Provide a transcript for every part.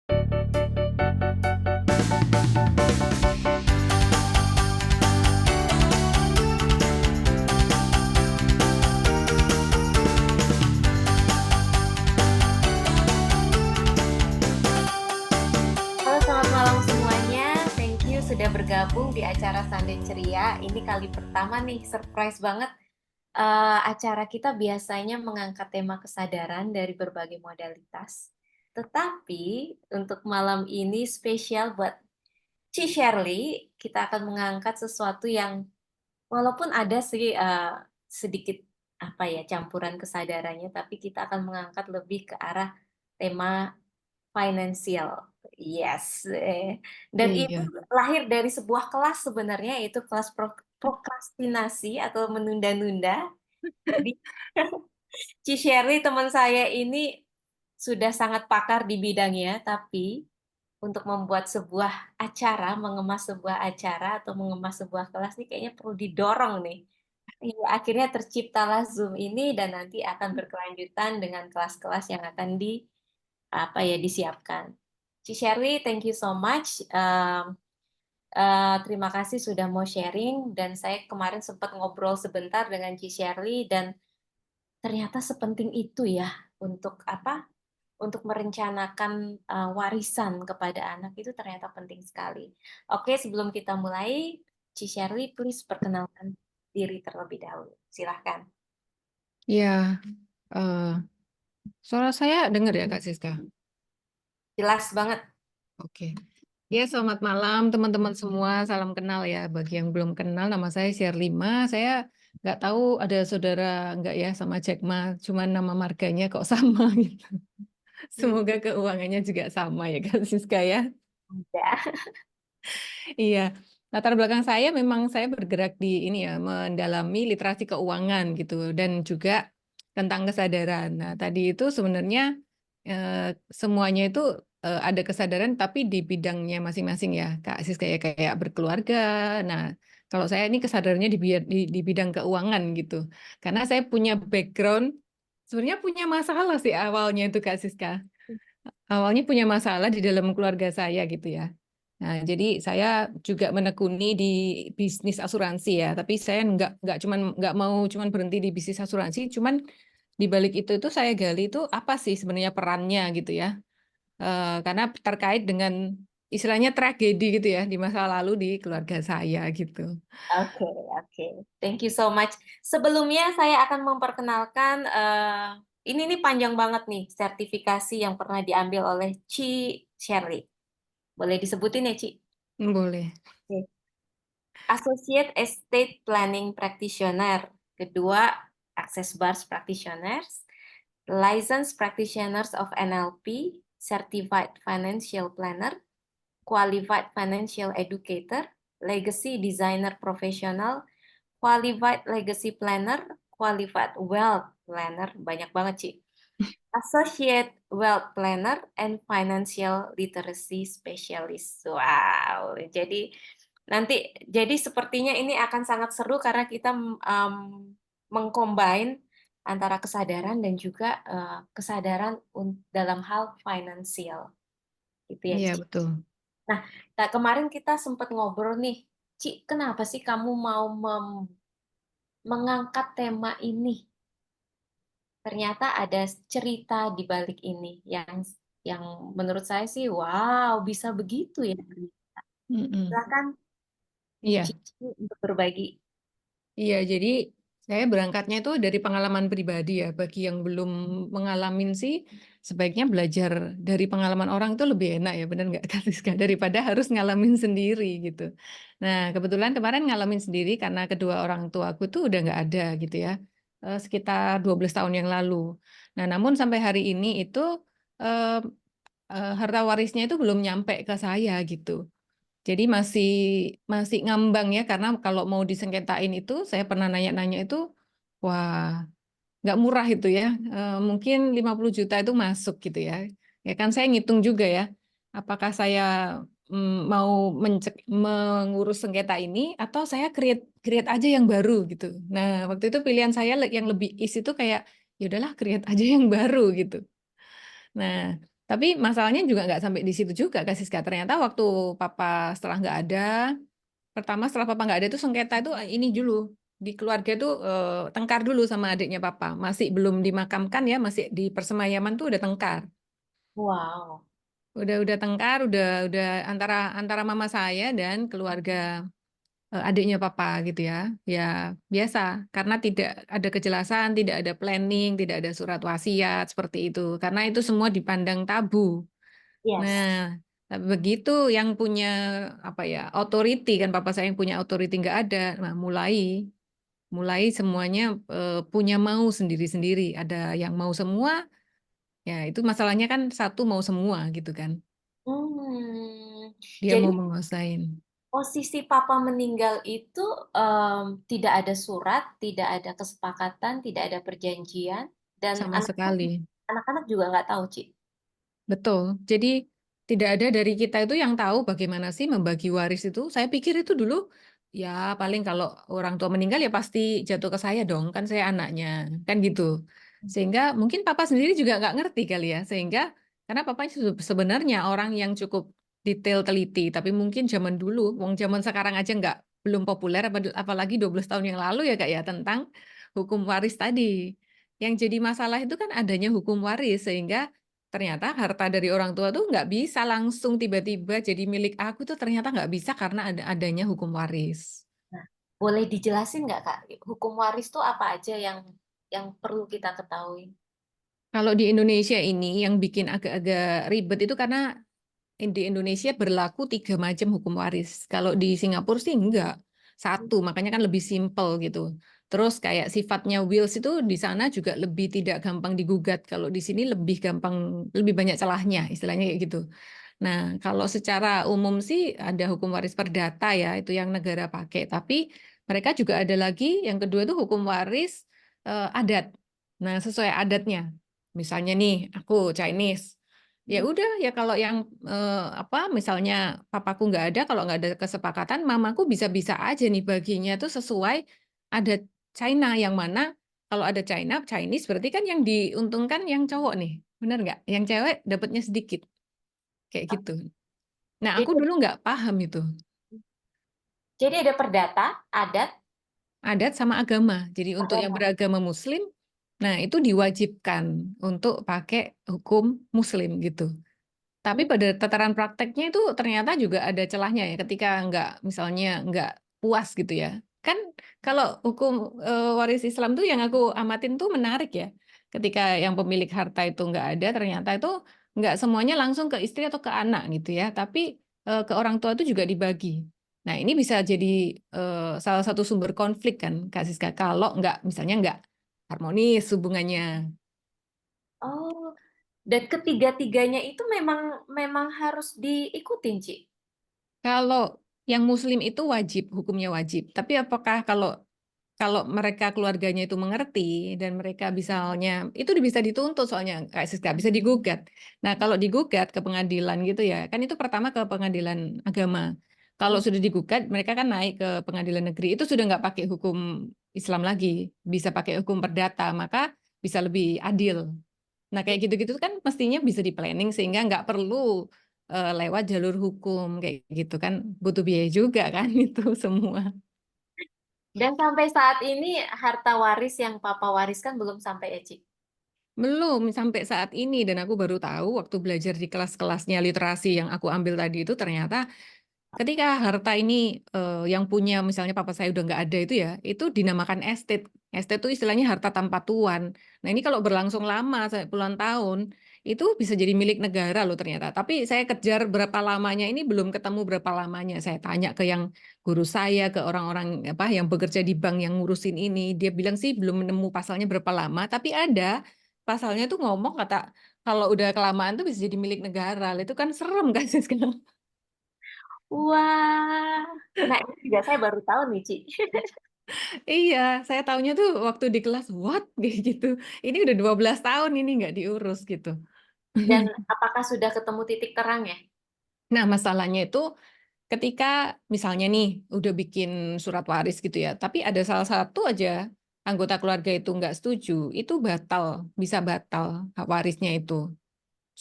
Halo, selamat malam semuanya. Thank you sudah bergabung di acara Sunday Ceria. Ini kali pertama nih, surprise banget. Acara kita biasanya mengangkat tema kesadaran dari berbagai modalitas. Tetapi untuk malam ini spesial buat Ci Shirley, kita akan mengangkat sesuatu yang walaupun ada sih sedikit apa ya campuran kesadarannya, tapi kita akan mengangkat lebih ke arah tema finansial. Yes. Dan ini Iya. lahir dari sebuah kelas sebenarnya, yaitu kelas prokrastinasi atau menunda-nunda. Jadi, Ci Shirley teman saya ini sudah sangat pakar di bidangnya, tapi untuk membuat sebuah acara, mengemas sebuah acara atau mengemas sebuah kelas ini kayaknya perlu didorong nih. Iya, akhirnya terciptalah Zoom ini dan nanti akan berkelanjutan dengan kelas-kelas yang akan disiapkan. Ci Sherly, thank you so much. Terima kasih sudah mau sharing dan saya kemarin sempat ngobrol sebentar dengan Ci Sherly dan ternyata sepenting itu ya untuk apa? Untuk merencanakan warisan kepada anak itu ternyata penting sekali. Oke, sebelum kita mulai, Ci Sherly, please perkenalkan diri terlebih dahulu. Silahkan. Ya, suara saya dengar ya Kak Siska? Jelas banget. Oke. Ya, selamat malam teman-teman semua. Salam kenal ya. Bagi yang belum kenal, nama saya Sherlima. Saya nggak tahu ada saudara nggak ya sama Jack Ma. Cuman nama marganya kok sama gitu. Semoga keuangannya juga sama ya Kak Siska ya. Ya. Iya. Latar belakang saya memang saya bergerak di ini ya, mendalami literasi keuangan gitu dan juga tentang kesadaran. Nah, tadi itu sebenarnya eh, semuanya itu ada kesadaran tapi di bidangnya masing-masing ya, Kak Sis kayak kayak berkeluarga. Nah, kalau saya ini kesadarannya di bidang keuangan gitu. Karena saya punya background sebenarnya punya masalah sih awalnya itu Kak Siska. Awalnya punya masalah di dalam keluarga saya gitu ya. Nah, jadi saya juga menekuni di bisnis asuransi ya, tapi saya nggak mau cuman berhenti di bisnis asuransi, cuman di balik itu saya gali itu apa sih sebenarnya perannya gitu ya. Karena terkait dengan istilahnya tragedi gitu ya di masa lalu di keluarga saya gitu. Oke, oke. Thank you so much. Sebelumnya saya akan memperkenalkan, ini nih panjang banget nih sertifikasi yang pernah diambil oleh Ci Shirley. Boleh disebutin ya, Ci? Boleh. Oke. Associate Estate Planning Practitioner. Kedua, Access Bars Practitioners. Licensed Practitioners of NLP. Certified Financial Planner. Qualified Financial Educator. Legacy Designer Professional. Qualified Legacy Planner. Qualified Wealth Planner. Banyak banget, Ci. Associate Wealth Planner and Financial Literacy Specialist. Wow, jadi sepertinya ini akan sangat seru karena kita mengcombine antara kesadaran dan juga kesadaran dalam hal finansial, gitu ya, Iya, Ci. betul. Nah, kemarin kita sempat ngobrol nih, Ci, kenapa sih kamu mau mengangkat tema ini? Ternyata ada cerita di balik ini yang menurut saya sih wow, bisa begitu ya. Mm-mm. Silakan Iya. Cici untuk berbagi. Iya, jadi saya berangkatnya itu dari pengalaman pribadi ya. Bagi yang belum mengalamin sih, sebaiknya belajar dari pengalaman orang itu lebih enak ya, benar nggak Kak Rizka? Daripada harus ngalamin sendiri gitu. Nah, kebetulan kemarin ngalamin sendiri karena kedua orang tuaku tuh udah nggak ada gitu ya, sekitar 12 tahun yang lalu. Nah, namun sampai hari ini itu eh, harta warisnya itu belum nyampe ke saya gitu. Jadi masih masih ngambang ya karena kalau mau disengketain itu saya pernah nanya-nanya itu wah nggak murah itu ya. Mungkin 50 juta itu masuk gitu ya. Ya kan saya ngitung juga ya apakah saya mau mengurus sengketa ini atau saya create create aja yang baru gitu. Nah, waktu itu pilihan saya yang lebih is itu kayak ya udahlah create aja yang baru gitu. Nah, Tapi masalahnya juga nggak sampai di situ juga, Kak Siska. Ternyata waktu papa setelah nggak ada, pertama setelah papa nggak ada itu sengketa itu ini dulu. Di keluarga itu tengkar dulu sama adiknya papa. Masih belum dimakamkan ya, masih di persemayaman tuh udah tengkar. Wow. Udah tengkar, udah antara antara mama saya dan keluarga adiknya papa gitu ya. Ya biasa, karena tidak ada kejelasan, tidak ada planning, tidak ada surat wasiat seperti itu. Karena itu semua dipandang tabu. Nah, Yes. tapi begitu yang punya apa ya authority kan papa saya yang punya authority nggak ada. Nah, mulai mulai semuanya punya mau sendiri-sendiri. Ada yang mau semua, ya itu masalahnya kan satu mau semua gitu kan. Hmm. Dia Jadi mau menguasain posisi papa meninggal itu tidak ada surat, tidak ada kesepakatan, tidak ada perjanjian, dan sama sekali. anak-anak juga nggak tahu, Ci. Betul. Jadi tidak ada dari kita itu yang tahu bagaimana sih membagi waris itu. Saya pikir itu dulu ya paling kalau orang tua meninggal ya pasti jatuh ke saya dong, kan saya anaknya, kan gitu. Sehingga mungkin papa sendiri juga nggak ngerti kali ya. Sehingga karena papa sebenarnya orang yang cukup detail teliti, tapi mungkin zaman dulu, wong zaman sekarang aja nggak belum populer, apalagi 12 tahun yang lalu ya Kak ya tentang hukum waris tadi. Yang jadi masalah itu kan adanya hukum waris sehingga ternyata harta dari orang tua tuh nggak bisa langsung tiba-tiba jadi milik aku tuh ternyata nggak bisa karena adanya hukum waris. Nah, boleh dijelasin nggak, Kak, hukum waris itu apa aja yang perlu kita ketahui? Kalau di Indonesia ini yang bikin agak-agak ribet itu karena di Indonesia berlaku 3 macam hukum waris. Kalau di Singapura sih enggak. Satu, makanya kan lebih simpel gitu. Terus kayak sifatnya wills itu di sana juga lebih tidak gampang digugat. Kalau di sini lebih gampang, lebih banyak celahnya, istilahnya kayak gitu. Nah, kalau secara umum sih ada hukum waris perdata ya, itu yang negara pakai. Tapi mereka juga ada lagi, yang kedua itu hukum waris adat. Nah, sesuai adatnya. Misalnya nih, aku Chinese. Ya udah ya kalau yang apa misalnya papaku nggak ada, kalau nggak ada kesepakatan, mamaku bisa-bisa aja nih baginya tuh sesuai adat China yang mana kalau ada Chinese berarti kan yang diuntungkan yang cowok nih, benar nggak? Yang cewek dapatnya sedikit. Kayak gitu. Nah, aku Jadi, dulu nggak paham itu. jadi ada perdata, adat, Adat sama agama. Jadi untuk yang agama. beragama Muslim, nah itu diwajibkan untuk pakai hukum Muslim gitu. Tapi Hmm. pada tataran prakteknya itu ternyata juga ada celahnya ya. Ketika nggak, misalnya nggak puas gitu ya. Kan kalau hukum waris Islam tuh yang aku amatin tuh menarik ya. Ketika yang pemilik harta itu nggak ada, ternyata itu nggak semuanya langsung ke istri atau ke anak gitu ya. Tapi ke orang tua itu juga dibagi. Nah ini bisa jadi salah satu sumber konflik kan, Kak Siska. Kalau nggak, misalnya nggak harmonis hubungannya. Oh, dan ketiga-tiganya itu memang memang harus diikutin, Ci. Kalau yang Muslim itu wajib, hukumnya wajib. Tapi apakah kalau kalau mereka keluarganya itu mengerti dan mereka misalnya itu bisa dituntut soalnya kayak Siska bisa digugat. Nah, kalau digugat ke pengadilan gitu ya, kan itu pertama ke pengadilan agama. Kalau sudah digugat, mereka kan naik ke pengadilan negeri. Itu sudah nggak pakai hukum Islam lagi, bisa pakai hukum perdata, maka bisa lebih adil. Nah, kayak gitu-gitu kan mestinya bisa di-planning sehingga nggak perlu lewat jalur hukum kayak gitu kan butuh biaya juga kan itu semua. Dan sampai saat ini harta waris yang papa wariskan belum sampai ya, Ci. Belum sampai saat ini dan aku baru tahu waktu belajar di kelas-kelasnya literasi yang aku ambil tadi itu ternyata ketika harta ini yang punya misalnya papa saya udah nggak ada itu ya, itu dinamakan estate. Estate itu istilahnya harta tanpa tuan. Nah ini kalau berlangsung lama, sampai puluhan tahun, itu bisa jadi milik negara loh ternyata. Tapi saya kejar berapa lamanya ini belum ketemu berapa lamanya. Saya tanya ke yang guru saya, ke orang-orang apa yang bekerja di bank yang ngurusin ini, dia bilang sih belum menemu pasalnya berapa lama, tapi ada pasalnya tuh ngomong kata kalau udah kelamaan tuh bisa jadi milik negara. Lah, itu kan serem kan sih sekarang. Wah, nah ini juga saya baru tahu nih, Ci. Iya, saya taunya tuh waktu di kelas, what? Kayak gitu. Ini udah 12 tahun ini nggak diurus gitu. Dan apakah sudah ketemu titik terang ya? Nah, masalahnya itu ketika misalnya nih udah bikin surat waris gitu ya, tapi ada salah satu aja anggota keluarga itu nggak setuju, itu batal, bisa batal hak warisnya itu.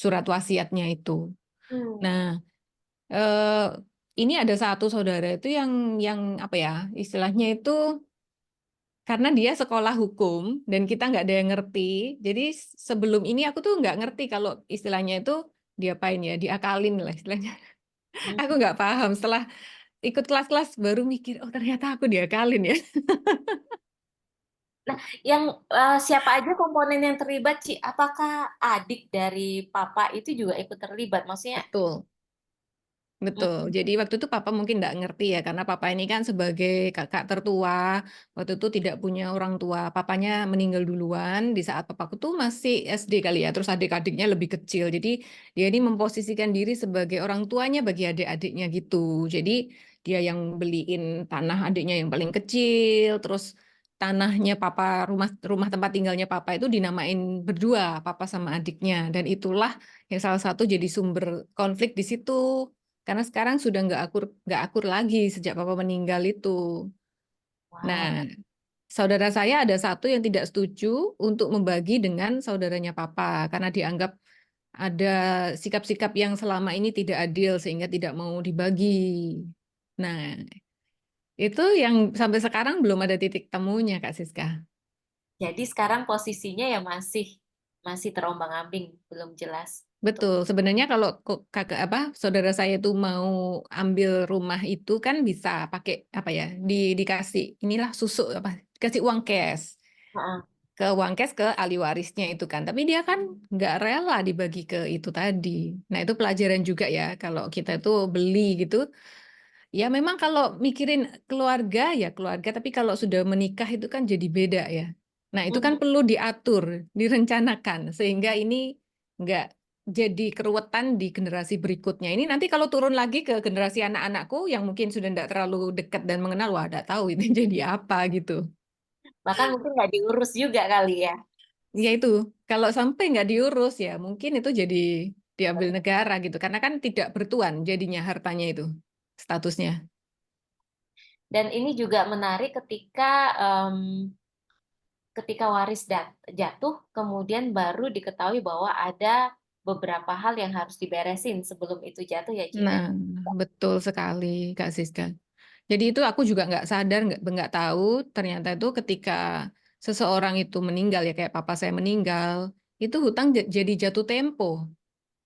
surat wasiatnya itu. Hmm. Nah, eh, ini ada satu saudara itu yang apa ya, istilahnya itu karena dia sekolah hukum dan kita nggak ada yang ngerti. Jadi sebelum ini aku tuh nggak ngerti kalau istilahnya itu diapain ya, diakalin lah istilahnya. Aku Hmm. nggak paham. Setelah ikut kelas-kelas baru mikir, oh ternyata aku diakalin ya. Nah, yang siapa aja komponen yang terlibat, Ci? Apakah adik dari papa itu juga ikut terlibat? Maksudnya, Betul. Betul. mm, Jadi waktu itu papa mungkin nggak ngerti ya, karena papa ini kan sebagai kakak tertua, waktu itu tidak punya orang tua. Papanya meninggal duluan di saat papaku tuh masih SD kali ya, terus adik-adiknya lebih kecil. Jadi dia ini memposisikan diri sebagai orang tuanya bagi adik-adiknya gitu. Jadi dia yang beliin tanah adiknya yang paling kecil, terus tanahnya papa, rumah rumah tempat tinggalnya papa itu dinamain berdua, papa sama adiknya. Dan itulah yang salah satu jadi sumber konflik di situ. Karena sekarang sudah nggak akur lagi sejak papa meninggal itu. Nah, wow. saudara saya ada satu yang tidak setuju untuk membagi dengan saudaranya papa karena dianggap ada sikap-sikap yang selama ini tidak adil sehingga tidak mau dibagi. Nah, itu yang sampai sekarang belum ada titik temunya, Kak Siska. Jadi sekarang posisinya ya masih masih terombang-ambing, belum jelas untuk. Betul, sebenarnya kalau kakak apa saudara saya itu mau ambil rumah itu kan bisa pakai apa ya dikasih inilah susu apa kasih uang cash Heeh. ke uang cash ke ahli warisnya itu kan, tapi dia kan nggak rela dibagi ke itu tadi. Nah itu pelajaran juga ya kalau kita itu beli gitu. Ya memang kalau mikirin keluarga ya keluarga, tapi kalau sudah menikah itu kan jadi beda ya. Nah itu kan Mhm. perlu diatur, direncanakan sehingga ini nggak jadi keruwetan di generasi berikutnya. Ini nanti kalau turun lagi ke generasi anak-anakku yang mungkin sudah tidak terlalu dekat dan mengenal, wah tidak tahu ini jadi apa gitu. Bahkan mungkin nggak diurus juga kali ya. Ya itu, kalau sampai nggak diurus ya mungkin itu jadi diambil negara gitu. Karena kan tidak bertuan jadinya hartanya itu statusnya. Dan ini juga menarik ketika ketika waris jatuh, kemudian baru diketahui bahwa ada beberapa hal yang harus diberesin sebelum itu jatuh ya, Ci ya. Nah, betul sekali, Kak Siska. Jadi itu aku juga nggak sadar, nggak tahu ternyata itu ketika seseorang itu meninggal ya kayak papa saya meninggal, itu hutang jadi jatuh tempo.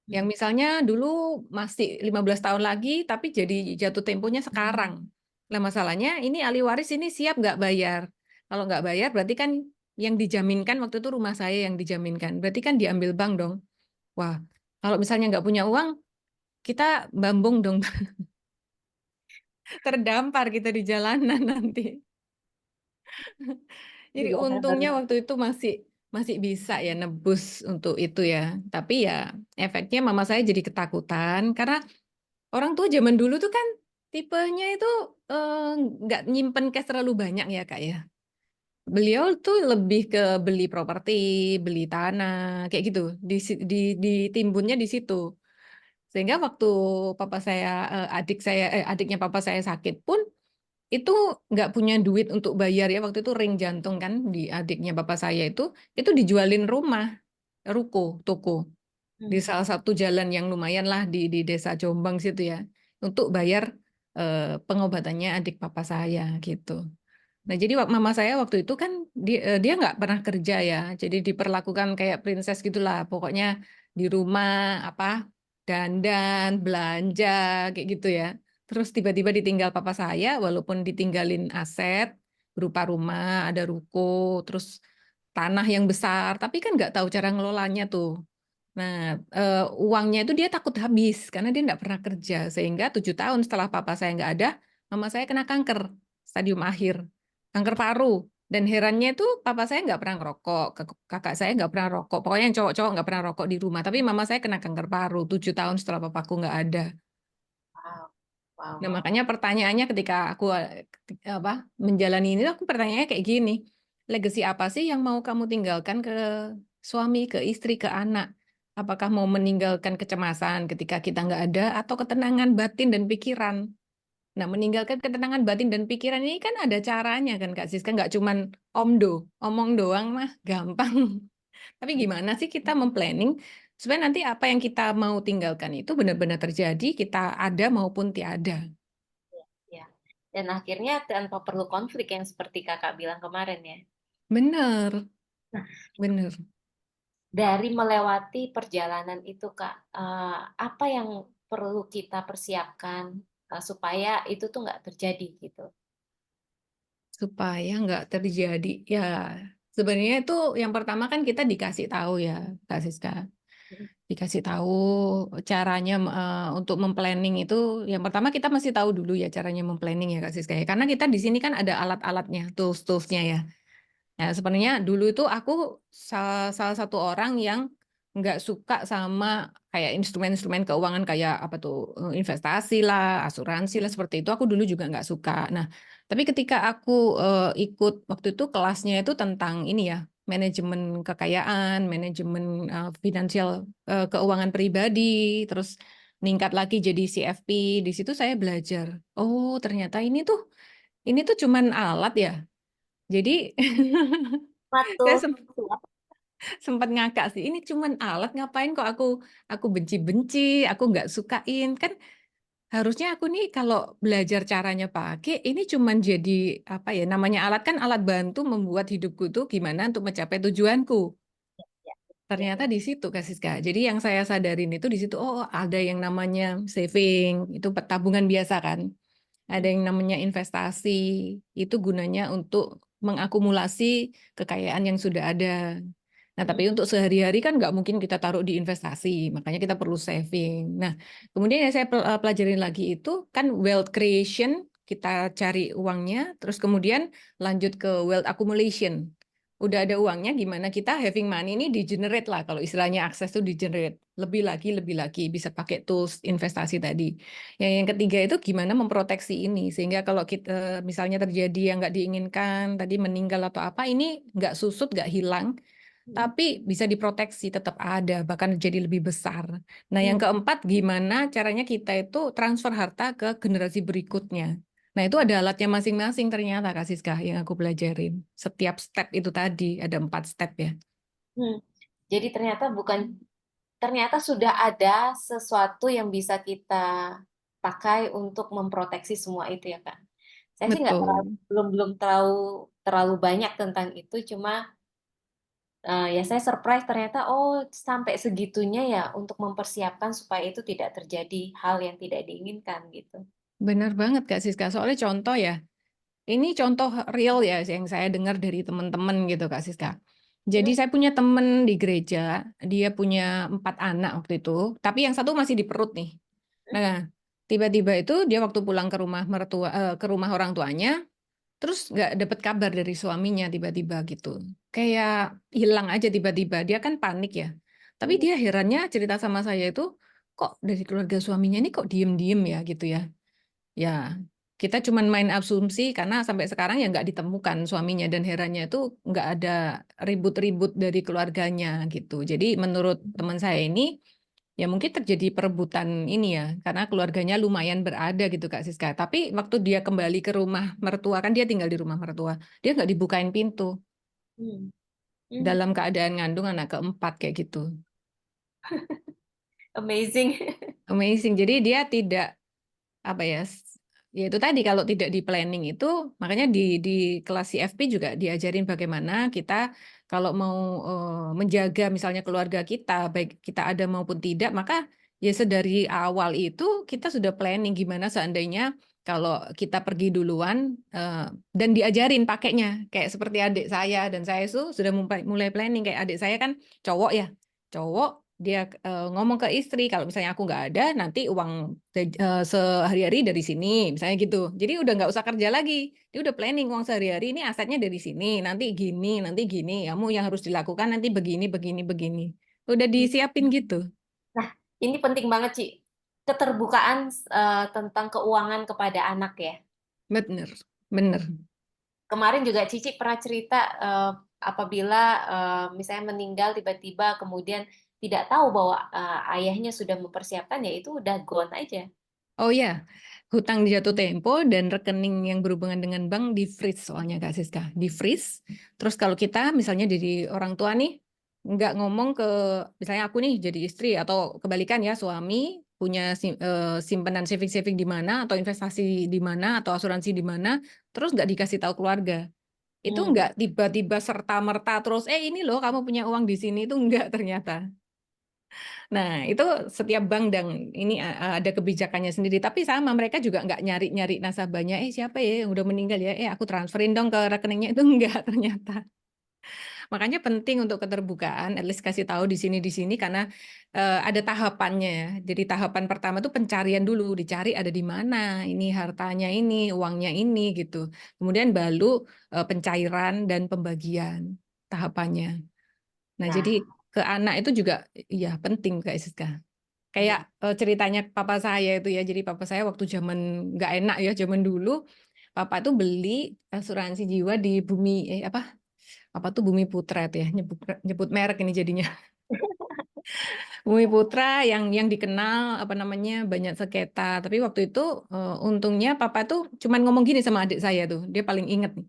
Yang Hmm. misalnya dulu masih 15 tahun lagi, tapi jadi jatuh temponya sekarang. Nah masalahnya ini ahli waris ini siap nggak bayar. Kalau nggak bayar berarti kan yang dijaminkan waktu itu rumah saya yang dijaminkan. Berarti kan diambil bank dong. Wah, kalau misalnya nggak punya uang, kita bambung dong. Terdampar kita di jalanan nanti. Jadi Juga untungnya benar. waktu itu masih masih bisa ya nebus untuk itu ya. Tapi ya efeknya mama saya jadi ketakutan karena orang tua zaman dulu tuh kan tipenya itu eh, nggak nyimpen cash terlalu banyak ya Kak ya. Beliau tuh lebih ke beli properti, beli tanah, kayak gitu. Ditimbunnya di situ. Sehingga waktu papa saya, adiknya papa saya sakit pun itu nggak punya duit untuk bayar ya waktu itu ring jantung kan di adiknya bapak saya itu dijualin rumah ruko toko di Hmm. salah satu jalan yang lumayan lah di desa Jombang situ ya untuk bayar pengobatannya adik papa saya gitu. Nah jadi mama saya waktu itu kan dia nggak pernah kerja ya jadi diperlakukan kayak princess gitulah pokoknya di rumah apa dandan belanja kayak gitu ya. Terus tiba-tiba ditinggal papa saya, walaupun ditinggalin aset berupa rumah, ada ruko, terus tanah yang besar, tapi kan nggak tahu cara ngelolanya tuh. Nah, uangnya itu dia takut habis karena dia nggak pernah kerja, sehingga 7 tahun setelah papa saya nggak ada, mama saya kena kanker stadium akhir, kanker paru. Dan herannya itu papa saya nggak pernah ngerokok, kakak saya nggak pernah rokok, pokoknya yang cowok-cowok nggak pernah rokok di rumah. Tapi mama saya kena kanker paru 7 tahun setelah papaku nggak ada. Wow, wow, Nah, wow. makanya pertanyaannya ketika aku apa menjalani ini, aku pertanyaannya kayak gini, legacy apa sih yang mau kamu tinggalkan ke suami, ke istri, ke anak? Apakah mau meninggalkan kecemasan ketika kita nggak ada, atau ketenangan batin dan pikiran? Nah, meninggalkan ketenangan batin dan pikiran ini kan ada caranya kan, Kak Siska, nggak cuman omong doang mah gampang. Tapi gimana sih kita memplanning supaya nanti apa yang kita mau tinggalkan itu benar-benar terjadi, kita ada maupun tiada. Ya. Dan akhirnya tanpa perlu konflik yang seperti kakak bilang kemarin ya. Benar, Nah, benar. dari melewati perjalanan itu Kak, apa yang perlu kita persiapkan supaya itu tuh nggak terjadi gitu? Supaya nggak terjadi. Ya, sebenarnya itu yang pertama kan kita dikasih tahu ya, Kak Siska. Dikasih tahu caranya untuk memplanning itu. Yang pertama kita masih tahu dulu ya caranya memplanning ya Kak Siska ya. Karena kita di sini kan ada alat-alatnya, tools-toolsnya ya. Ya, sebenarnya dulu itu aku salah satu orang yang nggak suka sama kayak instrumen-instrumen keuangan kayak apa tuh investasi lah, asuransi lah seperti itu. Aku dulu juga nggak suka. Nah, tapi ketika aku ikut waktu itu kelasnya itu tentang ini ya, manajemen kekayaan, manajemen finansial keuangan pribadi, terus meningkat lagi jadi CFP. Di situ saya belajar. Oh, ternyata ini tuh cuman alat ya. Jadi Satu, saya sempat ngakak sih. Ini cuman alat ngapain kok aku benci-benci, aku nggak sukain. Kan harusnya aku nih kalau belajar caranya pakai ini cuman jadi apa ya namanya alat kan alat bantu membuat hidupku tuh gimana untuk mencapai tujuanku. ya, Ternyata ya. di situ Kak Siska. Jadi yang saya sadarin itu di situ oh ada yang namanya saving, itu tabungan biasa kan. Ada Hmm, yang namanya investasi, itu gunanya untuk mengakumulasi kekayaan yang sudah ada. Nah, tapi hmm, untuk sehari-hari kan nggak mungkin kita taruh di investasi, makanya kita perlu saving. Nah, kemudian yang saya pelajarin lagi itu kan wealth creation, kita cari uangnya, terus kemudian lanjut ke wealth accumulation. Udah ada uangnya, gimana kita having money ini di-generate lah, kalau istilahnya akses itu di-generate. Lebih lagi, bisa pakai tools investasi tadi. Yang ketiga itu gimana memproteksi ini, sehingga kalau kita misalnya terjadi yang nggak diinginkan, tadi meninggal atau apa, ini nggak susut, nggak hilang, hmm, tapi bisa diproteksi tetap ada bahkan jadi lebih besar. Nah, yang hmm, keempat gimana caranya kita itu transfer harta ke generasi berikutnya. Nah, itu ada alatnya masing-masing ternyata Kak Siska yang aku pelajarin. Setiap step itu tadi ada 4 step ya. hmm. Jadi ternyata sudah ada sesuatu yang bisa kita pakai untuk memproteksi semua itu ya Kak. Saya sih nggak terlalu, Betul. belum terlalu terlalu banyak tentang itu, cuma ya saya surprise ternyata oh sampai segitunya ya untuk mempersiapkan supaya itu tidak terjadi hal yang tidak diinginkan gitu. Benar banget Kak Siska. Soalnya contoh ya, ini contoh real ya yang saya dengar dari teman-teman gitu Kak Siska. Jadi Hmm, saya punya temen di gereja, dia punya 4 anak waktu itu, tapi yang satu masih di perut nih. hmm, Nah, tiba-tiba itu dia waktu pulang ke rumah mertua, ke rumah orang tuanya, terus nggak dapet kabar dari suaminya tiba-tiba gitu. Kayak hilang aja tiba-tiba. Dia kan panik ya. Tapi hmm, dia herannya cerita sama saya itu, kok dari keluarga suaminya ini kok diem-diem ya gitu ya. Ya, kita cuman main asumsi karena sampai sekarang ya nggak ditemukan suaminya dan herannya itu nggak ada ribut-ribut dari keluarganya gitu. Jadi menurut teman saya ini ya mungkin terjadi perebutan ini ya, karena keluarganya lumayan berada gitu Kak Siska. Tapi waktu dia kembali ke rumah mertua, kan dia tinggal di rumah mertua, dia nggak dibukain pintu hmm, hmm. dalam keadaan ngandung anak keempat kayak gitu. Amazing. Amazing. Jadi dia tidak apa ya, ya itu tadi kalau tidak di planning itu, makanya di kelas CFP juga diajarin bagaimana kita kalau mau menjaga misalnya keluarga kita, baik kita ada maupun tidak, maka ya sedari awal itu kita sudah planning gimana seandainya kalau kita pergi duluan eh, dan diajarin pakainya kayak seperti adik saya dan saya itu sudah mulai planning kayak adik saya kan cowok ya, cowok dia ngomong ke istri kalau misalnya aku nggak ada nanti uang sehari-hari dari sini misalnya gitu, jadi udah nggak usah kerja lagi, dia udah planning uang sehari-hari ini asetnya dari sini nanti gini kamu yang harus dilakukan nanti begini begini begini udah disiapin gitu. Nah, ini penting banget, Ci. Keterbukaan tentang keuangan kepada anak ya. Bener bener. Kemarin juga Cici pernah cerita apabila misalnya meninggal tiba-tiba kemudian tidak tahu bahwa ayahnya sudah mempersiapkan ya itu udah gone aja. Oh ya, hutang jatuh tempo dan rekening yang berhubungan dengan bank di freeze soalnya Kak Siska, di freeze. Terus kalau kita misalnya jadi orang tua nih nggak ngomong ke misalnya aku nih jadi istri atau kebalikan ya suami punya simpanan saving-saving di mana atau investasi di mana atau asuransi di mana terus nggak dikasih tahu keluarga. Itu Hmm. nggak tiba-tiba serta-merta terus ini loh kamu punya uang di sini itu nggak ternyata. Nah, itu setiap bank dan ini ada kebijakannya sendiri. Tapi sama mereka juga nggak nyari-nyari nasabahnya. Siapa ya yang udah meninggal ya? Aku transferin dong ke rekeningnya itu nggak ternyata. Makanya penting untuk keterbukaan, at least kasih tahu di sini karena ada tahapannya ya. Jadi tahapan pertama tuh pencarian dulu, dicari ada di mana, ini hartanya ini, uangnya ini gitu. Kemudian baru pencairan dan pembagian tahapannya. Nah, jadi Nah, ke anak itu juga ya penting Kak Siska. Kayak hmm. ceritanya papa saya itu ya. Jadi papa saya waktu zaman nggak enak ya, zaman dulu papa tuh beli asuransi jiwa di Bumi apa tuh Bumi Putra itu ya, nyebut nyebut merek ini jadinya. Bumi Putra yang dikenal apa namanya banyak sengketa. Tapi waktu itu untungnya papa tuh cuman ngomong gini sama adik saya tuh, dia paling inget nih.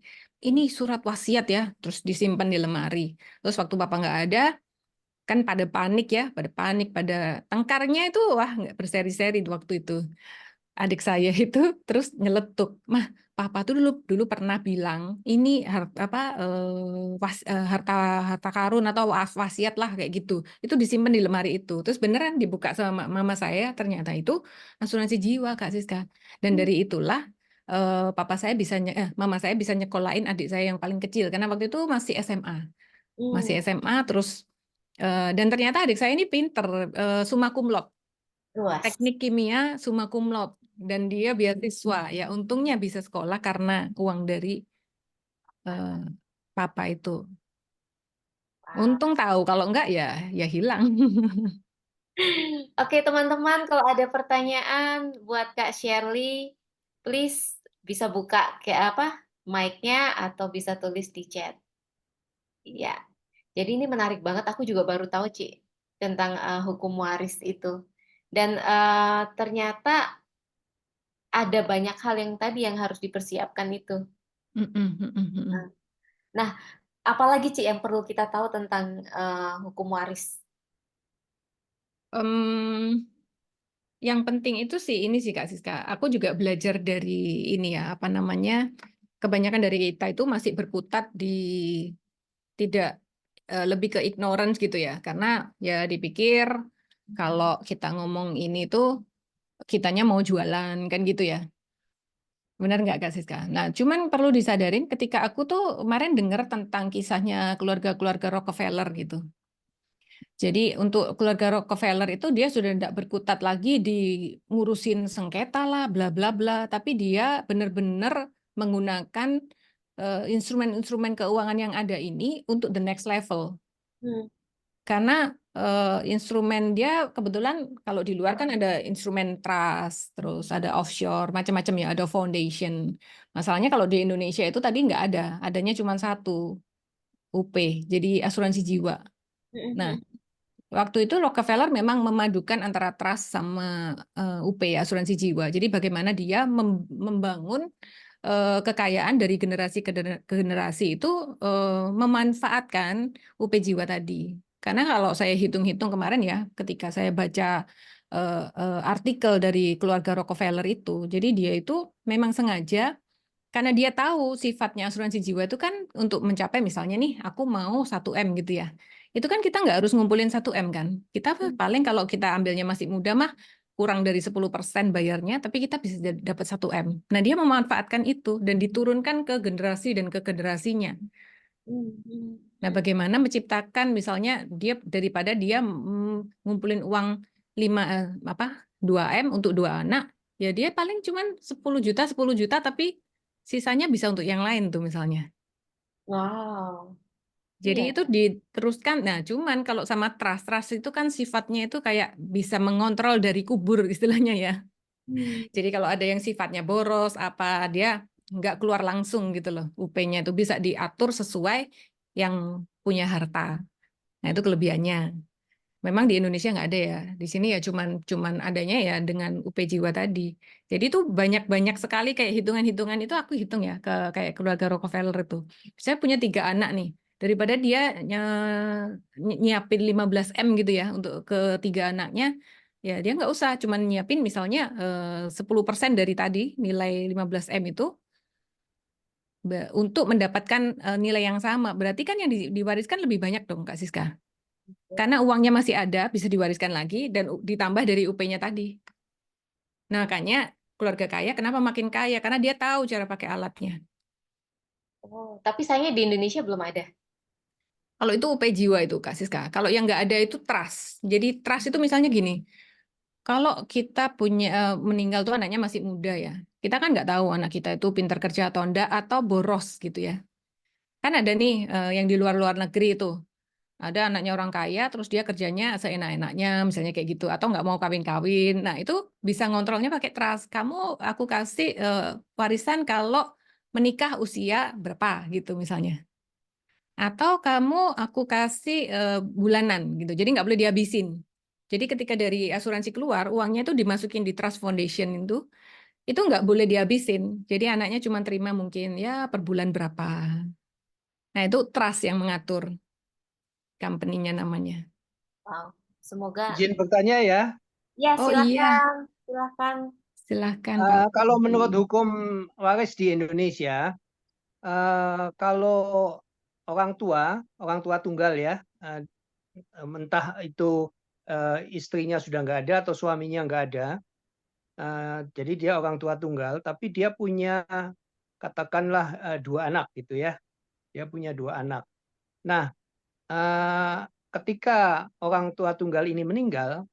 Ini surat wasiat ya, terus disimpan di lemari. Terus waktu papa nggak ada, kan pada panik ya, pada panik, pada tengkarnya itu wah nggak berseri-seri waktu itu. Adik saya itu terus nyeletuk, mah papa tuh dulu dulu pernah bilang ini harta apa harta harta karun atau wasiat lah kayak gitu. Itu disimpan di lemari itu. Terus beneran dibuka sama mama saya, ternyata itu asuransi jiwa Kak Siska. Dan dari itulah papa saya bisa mama saya bisa nyekolahin adik saya yang paling kecil karena waktu itu masih SMA. Masih Hmm. SMA terus dan ternyata adik saya ini pinter summa cum laude. Luas. Teknik kimia summa cum laude dan dia beasiswa. Ya untungnya bisa sekolah karena uang dari eh, papa itu. Wow. Untung tahu kalau enggak ya ya hilang. Oke, teman-teman, kalau ada pertanyaan buat Kak Shirley, please bisa buka kayak apa mic-nya atau bisa tulis di chat. Iya. Jadi ini menarik banget. Aku juga baru tahu, Ci, tentang hukum waris itu. Dan ternyata ada banyak hal yang tadi yang harus dipersiapkan itu. Nah, apalagi, Ci, yang perlu kita tahu tentang hukum waris? Em, yang penting itu sih ini sih Kak Siska. Aku juga belajar dari ini ya apa namanya. Kebanyakan dari kita itu masih berkutat di tidak lebih ke ignorance gitu ya. Karena ya dipikir kalau kita ngomong ini tuh kitanya mau jualan kan gitu ya. Benar nggak Kak Siska? Nah, cuman perlu disadarin ketika aku tuh kemarin dengar tentang kisahnya keluarga-keluarga Rockefeller gitu. Jadi untuk keluarga Rockefeller itu dia sudah tidak berkutat lagi di ngurusin sengketa lah, bla bla bla, tapi dia benar-benar menggunakan instrumen-instrumen keuangan yang ada ini untuk the next level. Hmm. Karena instrumen dia kebetulan kalau di luar kan ada instrumen trust, terus ada offshore, macam-macam ya, ada foundation. Masalahnya kalau di Indonesia itu tadi nggak ada, adanya cuma satu, UP, jadi asuransi jiwa. Nah, Hmm. waktu itu Rockefeller memang memadukan antara trust sama UP, asuransi jiwa. Jadi bagaimana dia membangun kekayaan dari generasi ke generasi itu memanfaatkan UP jiwa tadi. Karena kalau saya hitung-hitung kemarin ya, ketika saya baca artikel dari keluarga Rockefeller itu, jadi dia itu memang sengaja karena dia tahu sifatnya asuransi jiwa itu kan untuk mencapai misalnya nih aku mau 1 M gitu ya. Itu kan kita nggak harus ngumpulin 1 M kan. Kita Hmm. paling kalau kita ambilnya masih muda mah kurang dari 10% bayarnya, tapi kita bisa dapat 1 M. Nah, dia memanfaatkan itu dan diturunkan ke generasi dan ke generasinya. Hmm. Hmm. Nah, bagaimana menciptakan misalnya dia daripada dia ngumpulin uang 5 2 M untuk 2 anak, ya dia paling cuman 10 juta tapi sisanya bisa untuk yang lain tuh misalnya. Wow. Jadi Iya. itu diteruskan. Nah, cuman kalau sama trust itu kan sifatnya itu kayak bisa mengontrol dari kubur istilahnya ya. Hmm. Jadi kalau ada yang sifatnya boros apa dia nggak keluar langsung gitu loh. UP-nya itu bisa diatur sesuai yang punya harta. Nah, itu kelebihannya. Memang di Indonesia nggak ada ya. Di sini ya cuman cuman adanya ya dengan UP Jiwa tadi. Jadi itu banyak-banyak sekali kayak hitungan-hitungan itu aku hitung ya ke kayak keluarga Rockefeller itu. Saya punya 3 anak nih. daripada dia nyiapin 15 M gitu ya untuk ketiga anaknya, ya dia nggak usah, cuman nyiapin misalnya 10% dari tadi nilai 15 M itu untuk mendapatkan nilai yang sama. Berarti kan yang diwariskan lebih banyak dong, Kak Siska. Karena uangnya masih ada, bisa diwariskan lagi dan ditambah dari UP-nya tadi. Nah, makanya keluarga kaya kenapa makin kaya? Karena dia tahu cara pakai alatnya. Oh, tapi sayangnya di Indonesia belum ada. Kalau itu UP jiwa itu, Kak Siska. Kalau yang nggak ada itu trust. Jadi trust itu misalnya gini, kalau kita punya meninggal tuh anaknya masih muda ya, kita kan nggak tahu anak kita itu pintar kerja atau enggak atau boros gitu ya. Kan ada nih yang di luar-luar negeri itu. Ada anaknya orang kaya, terus dia kerjanya seenak-enaknya, misalnya kayak gitu, atau nggak mau kawin-kawin. Nah, itu bisa ngontrolnya pakai trust. Kamu, aku kasih warisan kalau menikah usia berapa gitu misalnya. Atau kamu aku kasih bulanan gitu, jadi nggak boleh dihabisin. Jadi ketika dari asuransi keluar, uangnya itu dimasukin di trust foundation itu nggak boleh dihabisin. Jadi anaknya cuma terima mungkin ya per bulan berapa. Nah, itu trust yang mengatur company-nya namanya. Wow. Semoga. Izin bertanya ya, Ya, Oh iya, silakan. Silakan. silahkan Pak kalau Budi. menurut hukum waris di Indonesia, kalau orang tua tunggal ya, entah itu istrinya sudah nggak ada atau suaminya nggak ada, jadi dia orang tua tunggal, tapi dia punya katakanlah dua anak gitu ya, dia punya dua anak. Nah, eh, ketika orang tua tunggal ini meninggal,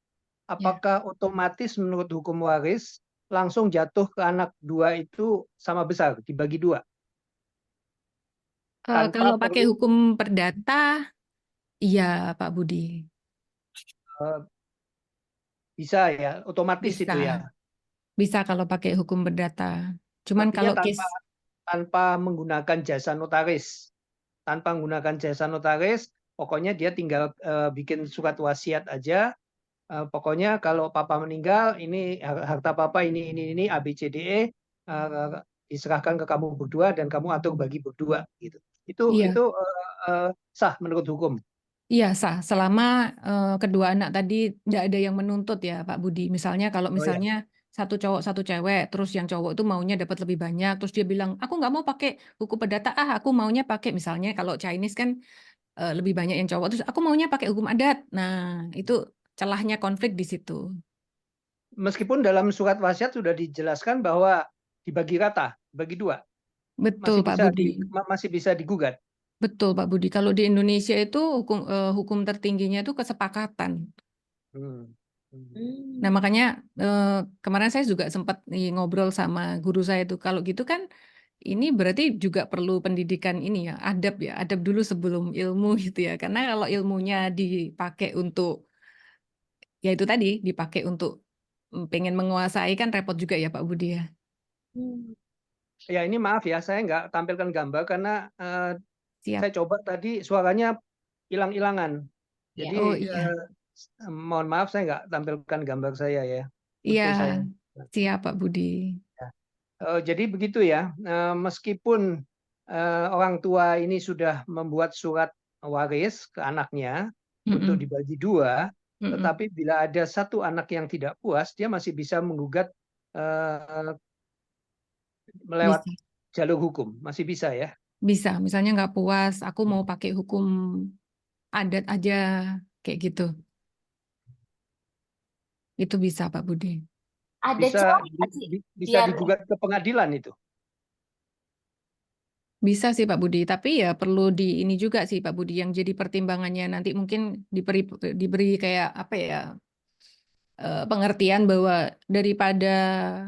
Ya. apakah otomatis menurut hukum waris langsung jatuh ke anak dua itu sama besar, dibagi dua, tanpa Kalau pakai perlu hukum perdata, iya Pak Budi, eh, bisa ya, otomatis bisa, itu ya. bisa kalau pakai hukum perdata. Cuman Artinya kalau tanpa case, tanpa menggunakan jasa notaris, tanpa menggunakan jasa notaris, pokoknya dia tinggal bikin surat wasiat aja. Pokoknya kalau papa meninggal, ini harta papa ini A B C D E, diserahkan ke kamu berdua dan kamu atur bagi berdua gitu. iya, Itu sah menurut hukum. iya sah. Selama kedua anak tadi tidak ada yang menuntut ya Pak Budi. Misalnya kalau Oh ya, misalnya satu cowok satu cewek, terus yang cowok itu maunya dapat lebih banyak, terus dia bilang aku nggak mau pakai hukum perdata, aku maunya pakai misalnya kalau Chinese kan lebih banyak yang cowok, terus aku maunya pakai hukum adat. Nah itu celahnya konflik di situ. meskipun dalam surat wasiat sudah dijelaskan bahwa dibagi rata, dibagi dua, Betul Pak Budi. masih bisa digugat. Betul Pak Budi. Kalau di Indonesia itu hukum tertingginya itu kesepakatan. Hmm. Hmm. Nah Hmm. makanya kemarin saya juga sempat nih ngobrol sama guru saya itu. Kalau gitu kan ini berarti juga perlu pendidikan ini ya, adab dulu sebelum ilmu gitu ya. Karena kalau ilmunya dipakai untuk ya itu tadi, dipakai untuk pengen menguasai kan repot juga ya Pak Budi ya. Hmm. Ya ini maaf ya, saya nggak tampilkan gambar karena Siap. saya coba tadi suaranya hilang-hilangan. Ya. Jadi Oh iya, mohon maaf saya nggak tampilkan gambar saya ya, iya foto saya. siap Pak Budi. Ya. Jadi begitu ya, meskipun orang tua ini sudah membuat surat waris ke anaknya untuk Mm-mm, dibagi dua, mm-mm. tetapi bila ada satu anak yang tidak puas, dia masih bisa menggugat eh, melewat Bisa, jalur hukum, masih bisa ya. bisa. Misalnya nggak puas, aku mau pakai hukum adat aja kayak gitu. Itu bisa Pak Budi. Ada Bisa cara nggak sih bisa biar digugat ke pengadilan itu. Bisa sih Pak Budi, tapi ya perlu di ini juga sih Pak Budi yang jadi pertimbangannya nanti mungkin diberi kayak apa ya pengertian bahwa daripada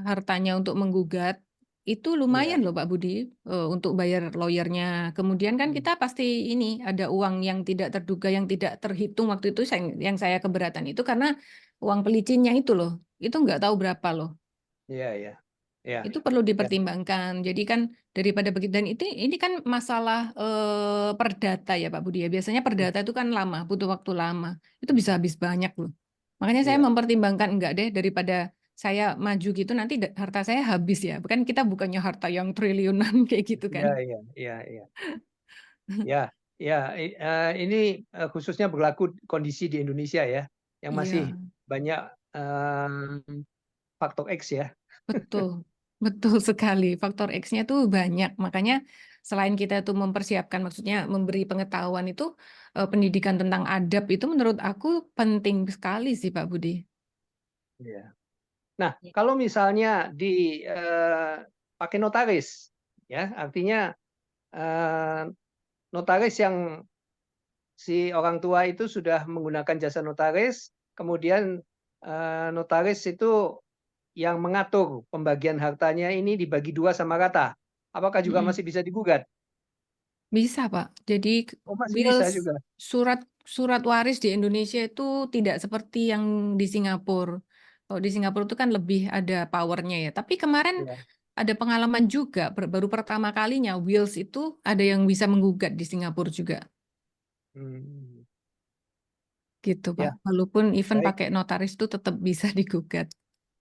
hartanya untuk menggugat itu lumayan Iya. loh Pak Budi untuk bayar lawyernya. Kemudian kan Hmm. kita pasti ini ada uang yang tidak terduga yang tidak terhitung waktu itu yang saya keberatan itu karena uang pelicinnya itu loh, itu nggak tahu berapa loh. Iya, iya. Iya, Itu perlu iya. dipertimbangkan. Jadi kan daripada begitu dan itu ini kan masalah perdata ya Pak Budi ya. Biasanya Hmm. perdata itu kan lama, butuh waktu lama. Itu bisa habis banyak loh. Makanya saya Iya. mempertimbangkan enggak deh daripada saya maju gitu nanti harta saya habis ya. Bukan kita bukannya harta yang triliunan kayak gitu kan. Iya, iya, iya, iya. Ya. Ya, ini khususnya berlaku kondisi di Indonesia ya, yang masih Iya, banyak faktor X ya. betul. Betul sekali. Faktor X-nya tuh banyak. Makanya selain kita tuh mempersiapkan, maksudnya memberi pengetahuan itu, pendidikan tentang adab itu menurut aku penting sekali sih Pak Budi. Iya. Nah, Ya. kalau misalnya pakai notaris, ya, artinya eh, notaris yang si orang tua itu sudah menggunakan jasa notaris, kemudian notaris itu yang mengatur pembagian hartanya ini dibagi dua sama rata. Apakah juga Mm-mm. masih bisa digugat? Bisa Pak. Jadi Oh, masih bisa wills juga. surat surat waris di Indonesia itu tidak seperti yang di Singapura. Kalau di Singapura itu kan lebih ada powernya ya. Tapi kemarin Ya. ada pengalaman juga, baru pertama kalinya wills itu ada yang bisa menggugat di Singapura juga. Hmm. Gitu, Pak. Ya, Walaupun even baik. pakai notaris itu tetap bisa digugat.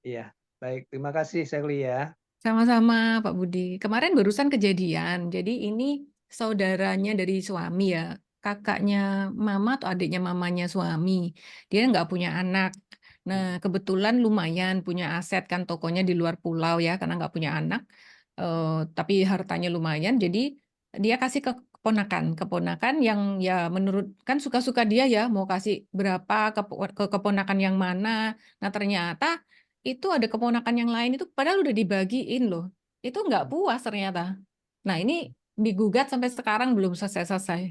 Iya, baik. Terima kasih, Sherly ya. Sama-sama, Pak Budi. Kemarin barusan kejadian. Jadi ini saudaranya dari suami ya, kakaknya mama atau adiknya mamanya suami. Dia nggak punya anak. Nah, kebetulan lumayan punya aset kan tokonya di luar pulau ya, karena nggak punya anak. Tapi hartanya lumayan. Jadi dia kasih ke keponakan, keponakan yang ya menurut kan suka-suka dia ya, mau kasih berapa ke keponakan yang mana. Nah, ternyata itu ada keponakan yang lain itu padahal udah dibagiin loh. Itu nggak puas ternyata. Nah, ini digugat sampai sekarang belum selesai-selesai.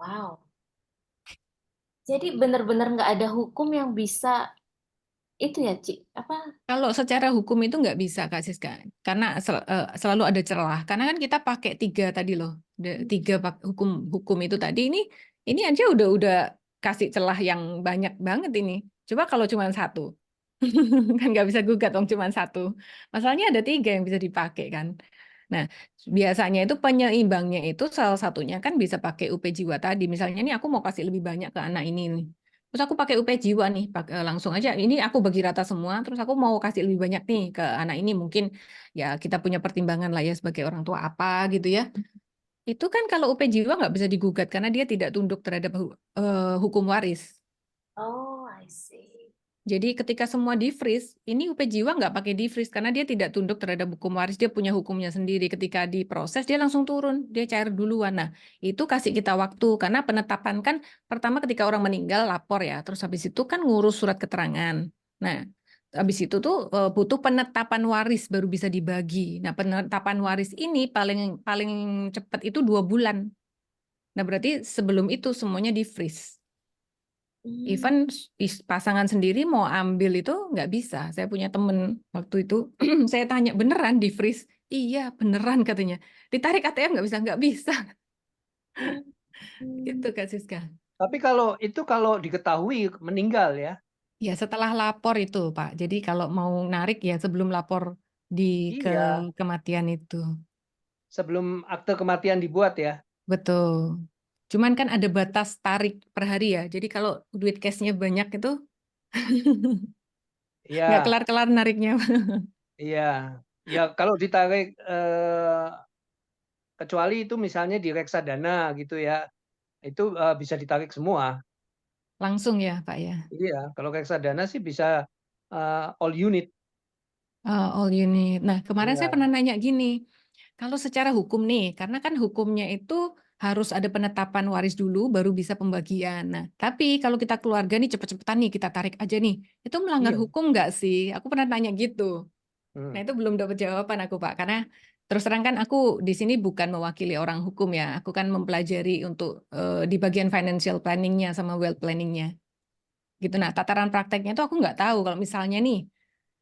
Wow. Jadi benar-benar nggak ada hukum yang bisa itu ya, Ci. Apa? Kalau secara hukum itu nggak bisa, Kak Siska. Karena selalu ada celah. Karena kan kita pakai tiga tadi loh. Tiga hukum hukum itu tadi ini aja udah kasih celah yang banyak banget ini. Coba kalau cuma satu. Kan nggak bisa gugat dong cuma satu. Masalahnya ada tiga yang bisa dipakai kan. Nah, biasanya itu penyeimbangnya itu salah satunya kan bisa pakai UP Jiwa tadi. Misalnya nih aku mau kasih lebih banyak ke anak ini nih. Terus aku pakai UP Jiwa nih, langsung aja ini aku bagi rata semua, terus aku mau kasih lebih banyak nih ke anak ini. Mungkin ya kita punya pertimbangan lah ya sebagai orang tua apa gitu ya. Itu kan kalau UP Jiwa nggak bisa digugat karena dia tidak tunduk terhadap hukum waris. Oh, I see. Jadi ketika semua di-freeze, ini UP Jiwa nggak pakai di-freeze karena dia tidak tunduk terhadap hukum waris, dia punya hukumnya sendiri. Ketika diproses, dia langsung turun, dia cair duluan. Nah, itu kasih kita waktu, karena penetapan kan pertama ketika orang meninggal lapor ya, terus habis itu kan ngurus surat keterangan. Nah, habis itu tuh butuh penetapan waris baru bisa dibagi. Nah, penetapan waris ini paling paling cepat itu 2 bulan. Nah, berarti sebelum itu semuanya di-freeze. Hmm. Even pasangan sendiri mau ambil itu nggak bisa. Saya punya temen waktu itu, saya tanya beneran di freeze? Iya beneran katanya. Ditarik ATM nggak bisa. Gitu Hmm. Kak Siska. Tapi kalau diketahui meninggal ya, Ya setelah lapor itu Pak. Jadi kalau mau narik ya sebelum lapor di ke iya, kematian itu. sebelum akte kematian dibuat ya. Betul. Cuman kan ada batas tarik per hari ya. Jadi kalau duit cashnya banyak itu nggak Iya, kelar-kelar nariknya. iya. Ya, kalau ditarik kecuali itu misalnya di reksadana gitu ya, itu bisa ditarik semua. Langsung ya Pak ya. Iya, kalau reksadana sih bisa all unit. All you need. Nah, kemarin saya Iya, pernah nanya gini, kalau secara hukum nih, karena kan hukumnya itu harus ada penetapan waris dulu, baru bisa pembagian. Nah, tapi kalau kita keluarga nih cepet-cepetan nih, kita tarik aja nih, itu melanggar iya. hukum nggak sih? Aku pernah tanya gitu. Nah, Hmm. itu belum dapat jawaban aku, Pak, karena terus terang kan aku di sini bukan mewakili orang hukum ya, aku kan mempelajari untuk di bagian financial planningnya sama wealth planningnya. Gitu. Nah, tataran prakteknya tuh aku nggak tahu kalau misalnya nih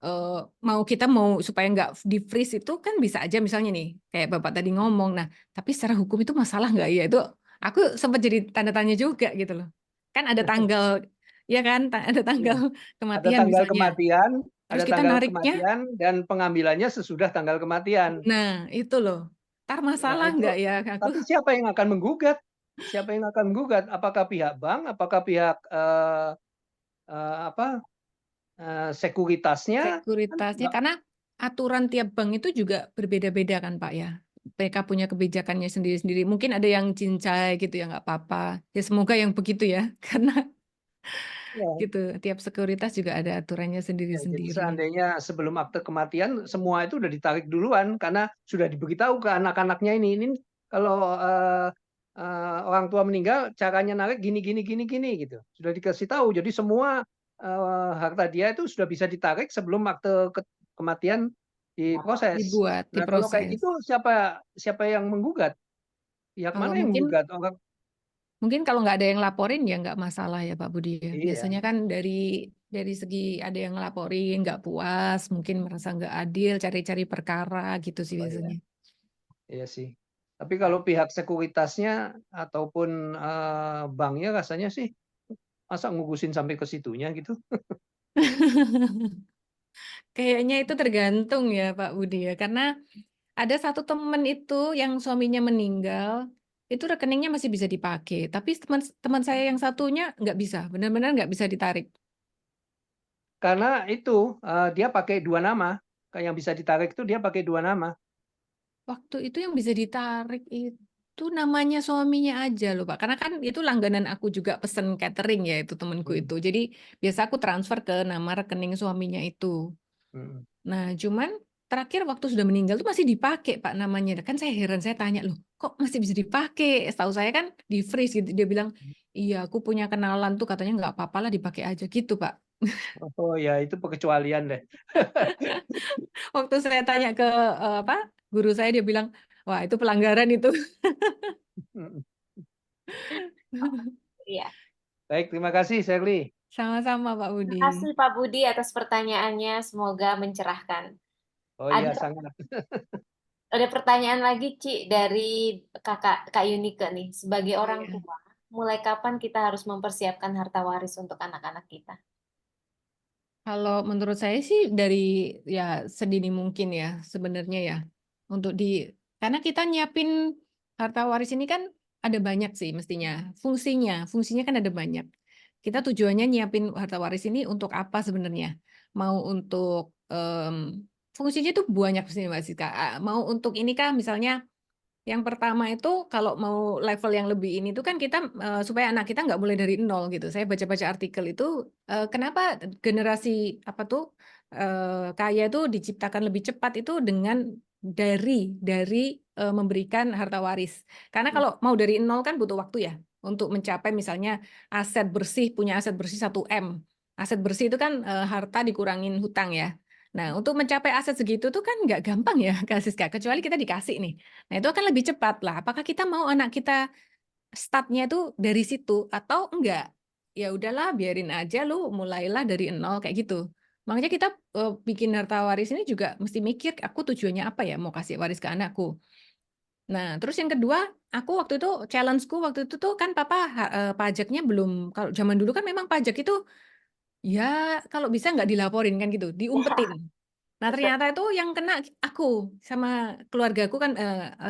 eh, kita mau supaya nggak di freeze itu kan bisa aja misalnya nih kayak Bapak tadi ngomong. Nah, tapi secara hukum itu masalah nggak ya? Itu aku sempat jadi tanda tanya juga gitu loh. Kan ada tanggal ya kan, ada Iya. tanggal kematian misalnya. Terus Ada kita tanggal nariknya, kematian dan pengambilannya sesudah tanggal kematian. nah itu loh. Ntar Nah, masalah itu nggak ya aku? tapi siapa yang akan menggugat? Siapa yang akan menggugat? Apakah pihak bank? Apakah pihak apa sekuritasnya? Kan Sekuritasnya nggak. karena aturan tiap bank itu juga berbeda-beda kan Pak ya. mereka punya kebijakannya sendiri-sendiri. Mungkin ada yang cincai gitu ya, nggak apa-apa. Ya semoga yang begitu ya, karena Ya. gitu tiap sekuritas juga ada aturannya Ya, jadi sendiri-sendiri. seandainya sebelum akte kematian semua itu udah ditarik duluan karena sudah diberitahu ke anak-anaknya ini kalau orang tua meninggal caranya narik gini gitu. Sudah dikasih tahu. Jadi semua harta dia itu sudah bisa ditarik sebelum akte kematian diproses. Dibuat, Nah, kalau kayak diproses. gitu siapa yang menggugat? Pihak Kalau mana yang mungkin menggugat? Orang mungkin kalau nggak ada yang laporin ya nggak masalah ya Pak Budi ya. iya, Biasanya kan dari segi ada yang ngelaporin nggak puas, mungkin merasa nggak adil, cari-cari perkara gitu sih oh, iya, biasanya. iya sih. Tapi kalau pihak sekuritasnya ataupun banknya rasanya sih masa ngurusin sampai ke situnya gitu? Kayaknya itu tergantung ya Pak Budi ya, karena ada satu temen itu yang suaminya meninggal, itu rekeningnya masih bisa dipakai, tapi teman teman saya yang satunya nggak bisa, benar-benar nggak bisa ditarik. Karena itu dia pakai dua nama. Kayak yang bisa ditarik itu dia pakai dua nama. Waktu itu yang bisa ditarik itu namanya suaminya aja loh Pak, karena kan itu langganan aku juga pesen catering ya itu temenku Hmm, itu, jadi biasa aku transfer ke nama rekening suaminya itu. hmm. Nah, cuman terakhir waktu sudah meninggal tuh masih dipakai Pak namanya. Kan saya heran, saya tanya loh, kok masih bisa dipakai? Setahu saya kan di freeze gitu. Dia bilang, iya aku punya kenalan tuh katanya nggak apa-apa lah dipakai aja gitu Pak. Oh ya itu pengecualian deh. Waktu saya tanya ke apa guru saya dia bilang, wah itu pelanggaran itu. Hmm. Iya. Baik, terima kasih Sherly. Sama-sama Pak Terima Budi. kasih Pak Budi atas pertanyaannya. Semoga mencerahkan. Oh iya Ada sangat. ada pertanyaan lagi, Ci, dari Kak Yunike nih. Sebagai orang Iya. tua, mulai kapan kita harus mempersiapkan harta waris untuk anak-anak kita? Kalau menurut saya sih dari ya sedini mungkin ya sebenarnya ya untuk karena kita nyiapin harta waris ini kan ada banyak sih mestinya fungsinya kan ada banyak. Kita tujuannya nyiapin harta waris ini untuk apa sebenarnya? Mau untuk fungsinya itu banyak sih Mbak Siska. Mau untuk ini kah misalnya yang pertama itu kalau mau level yang lebih ini tuh kan kita supaya anak kita nggak mulai dari nol gitu. Saya baca-baca artikel itu kenapa generasi apa tuh kaya itu diciptakan lebih cepat itu dengan dari memberikan harta waris. Karena kalau mau dari nol kan butuh waktu ya untuk mencapai misalnya punya aset bersih 1 M. Aset bersih itu kan harta dikurangin hutang ya. Nah, untuk mencapai aset segitu tuh kan nggak gampang ya, Kak Siska. Kecuali kita dikasih nih. Nah, itu akan lebih cepat lah. Apakah kita mau anak kita startnya itu dari situ atau enggak? Ya udahlah, biarin aja lu mulailah dari nol kayak gitu. Makanya kita bikin harta waris ini juga mesti mikir, aku tujuannya apa ya mau kasih waris ke anakku. Nah, terus yang kedua, aku waktu itu challenge-ku waktu itu tuh kan papa pajaknya belum, kalau zaman dulu kan memang pajak itu ya kalau bisa nggak dilaporin kan gitu, diumpetin. Nah, Betul. ternyata itu yang kena aku sama keluargaku kan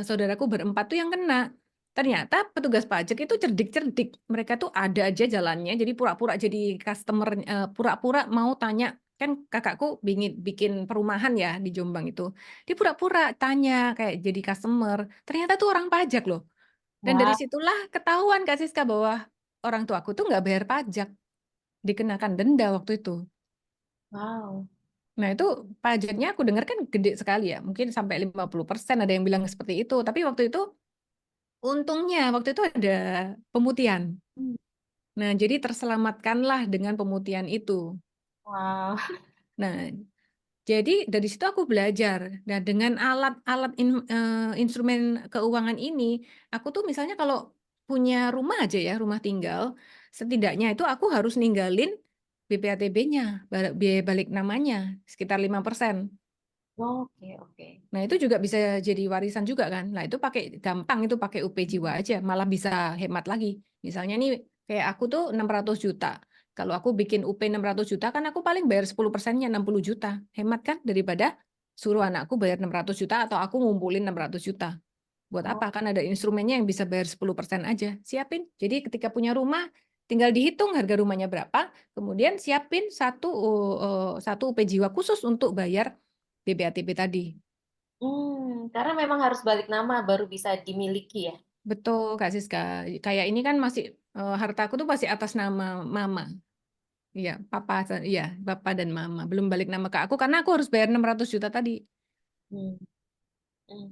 saudaraku berempat tuh yang kena. Ternyata petugas pajak itu cerdik-cerdik. Mereka tuh ada aja jalannya. Jadi pura-pura jadi customer, pura-pura mau tanya. Kan kakakku bikin perumahan ya di Jombang itu. Dia pura-pura tanya kayak jadi customer. Ternyata tuh orang pajak loh. Dan dari Wow. situlah ketahuan Kak Siska bahwa orang tuaku tuh nggak bayar pajak. Dikenakan denda waktu itu. Wow. Nah, itu pajaknya aku dengar kan gede sekali ya. Mungkin sampai 50% ada yang bilang seperti itu. Tapi waktu itu untungnya waktu itu ada pemutihan. Hmm. Nah, jadi terselamatkanlah dengan pemutihan itu. Wow. Nah, jadi dari situ aku belajar. Nah, dengan alat-alat instrumen keuangan ini, aku tuh misalnya kalau punya rumah aja ya, rumah tinggal, setidaknya itu aku harus ninggalin BPATB-nya, biaya balik namanya, sekitar 5%. Oke, oke. Nah, itu juga bisa jadi warisan juga kan. Nah, itu gampang itu pakai UP Jiwa aja, malah bisa hemat lagi. Misalnya nih, kayak aku tuh 600 juta. Kalau aku bikin UP 600 juta, kan aku paling bayar 10%-nya 60 juta. Hemat kan daripada suruh anakku bayar 600 juta atau aku ngumpulin 600 juta. Buat Oh. apa? Kan ada instrumennya yang bisa bayar 10% aja. Siapin. Jadi ketika punya rumah, tinggal dihitung harga rumahnya berapa, kemudian siapin satu UP Jiwa khusus untuk bayar BPATB tadi. Karena memang harus balik nama baru bisa dimiliki ya. Betul, Kak Siska. Kayak ini kan masih hartaku tuh masih atas nama mama. Iya, iya, papa dan mama. Belum balik nama ke aku karena aku harus bayar 600 juta tadi. Hmm. Hmm.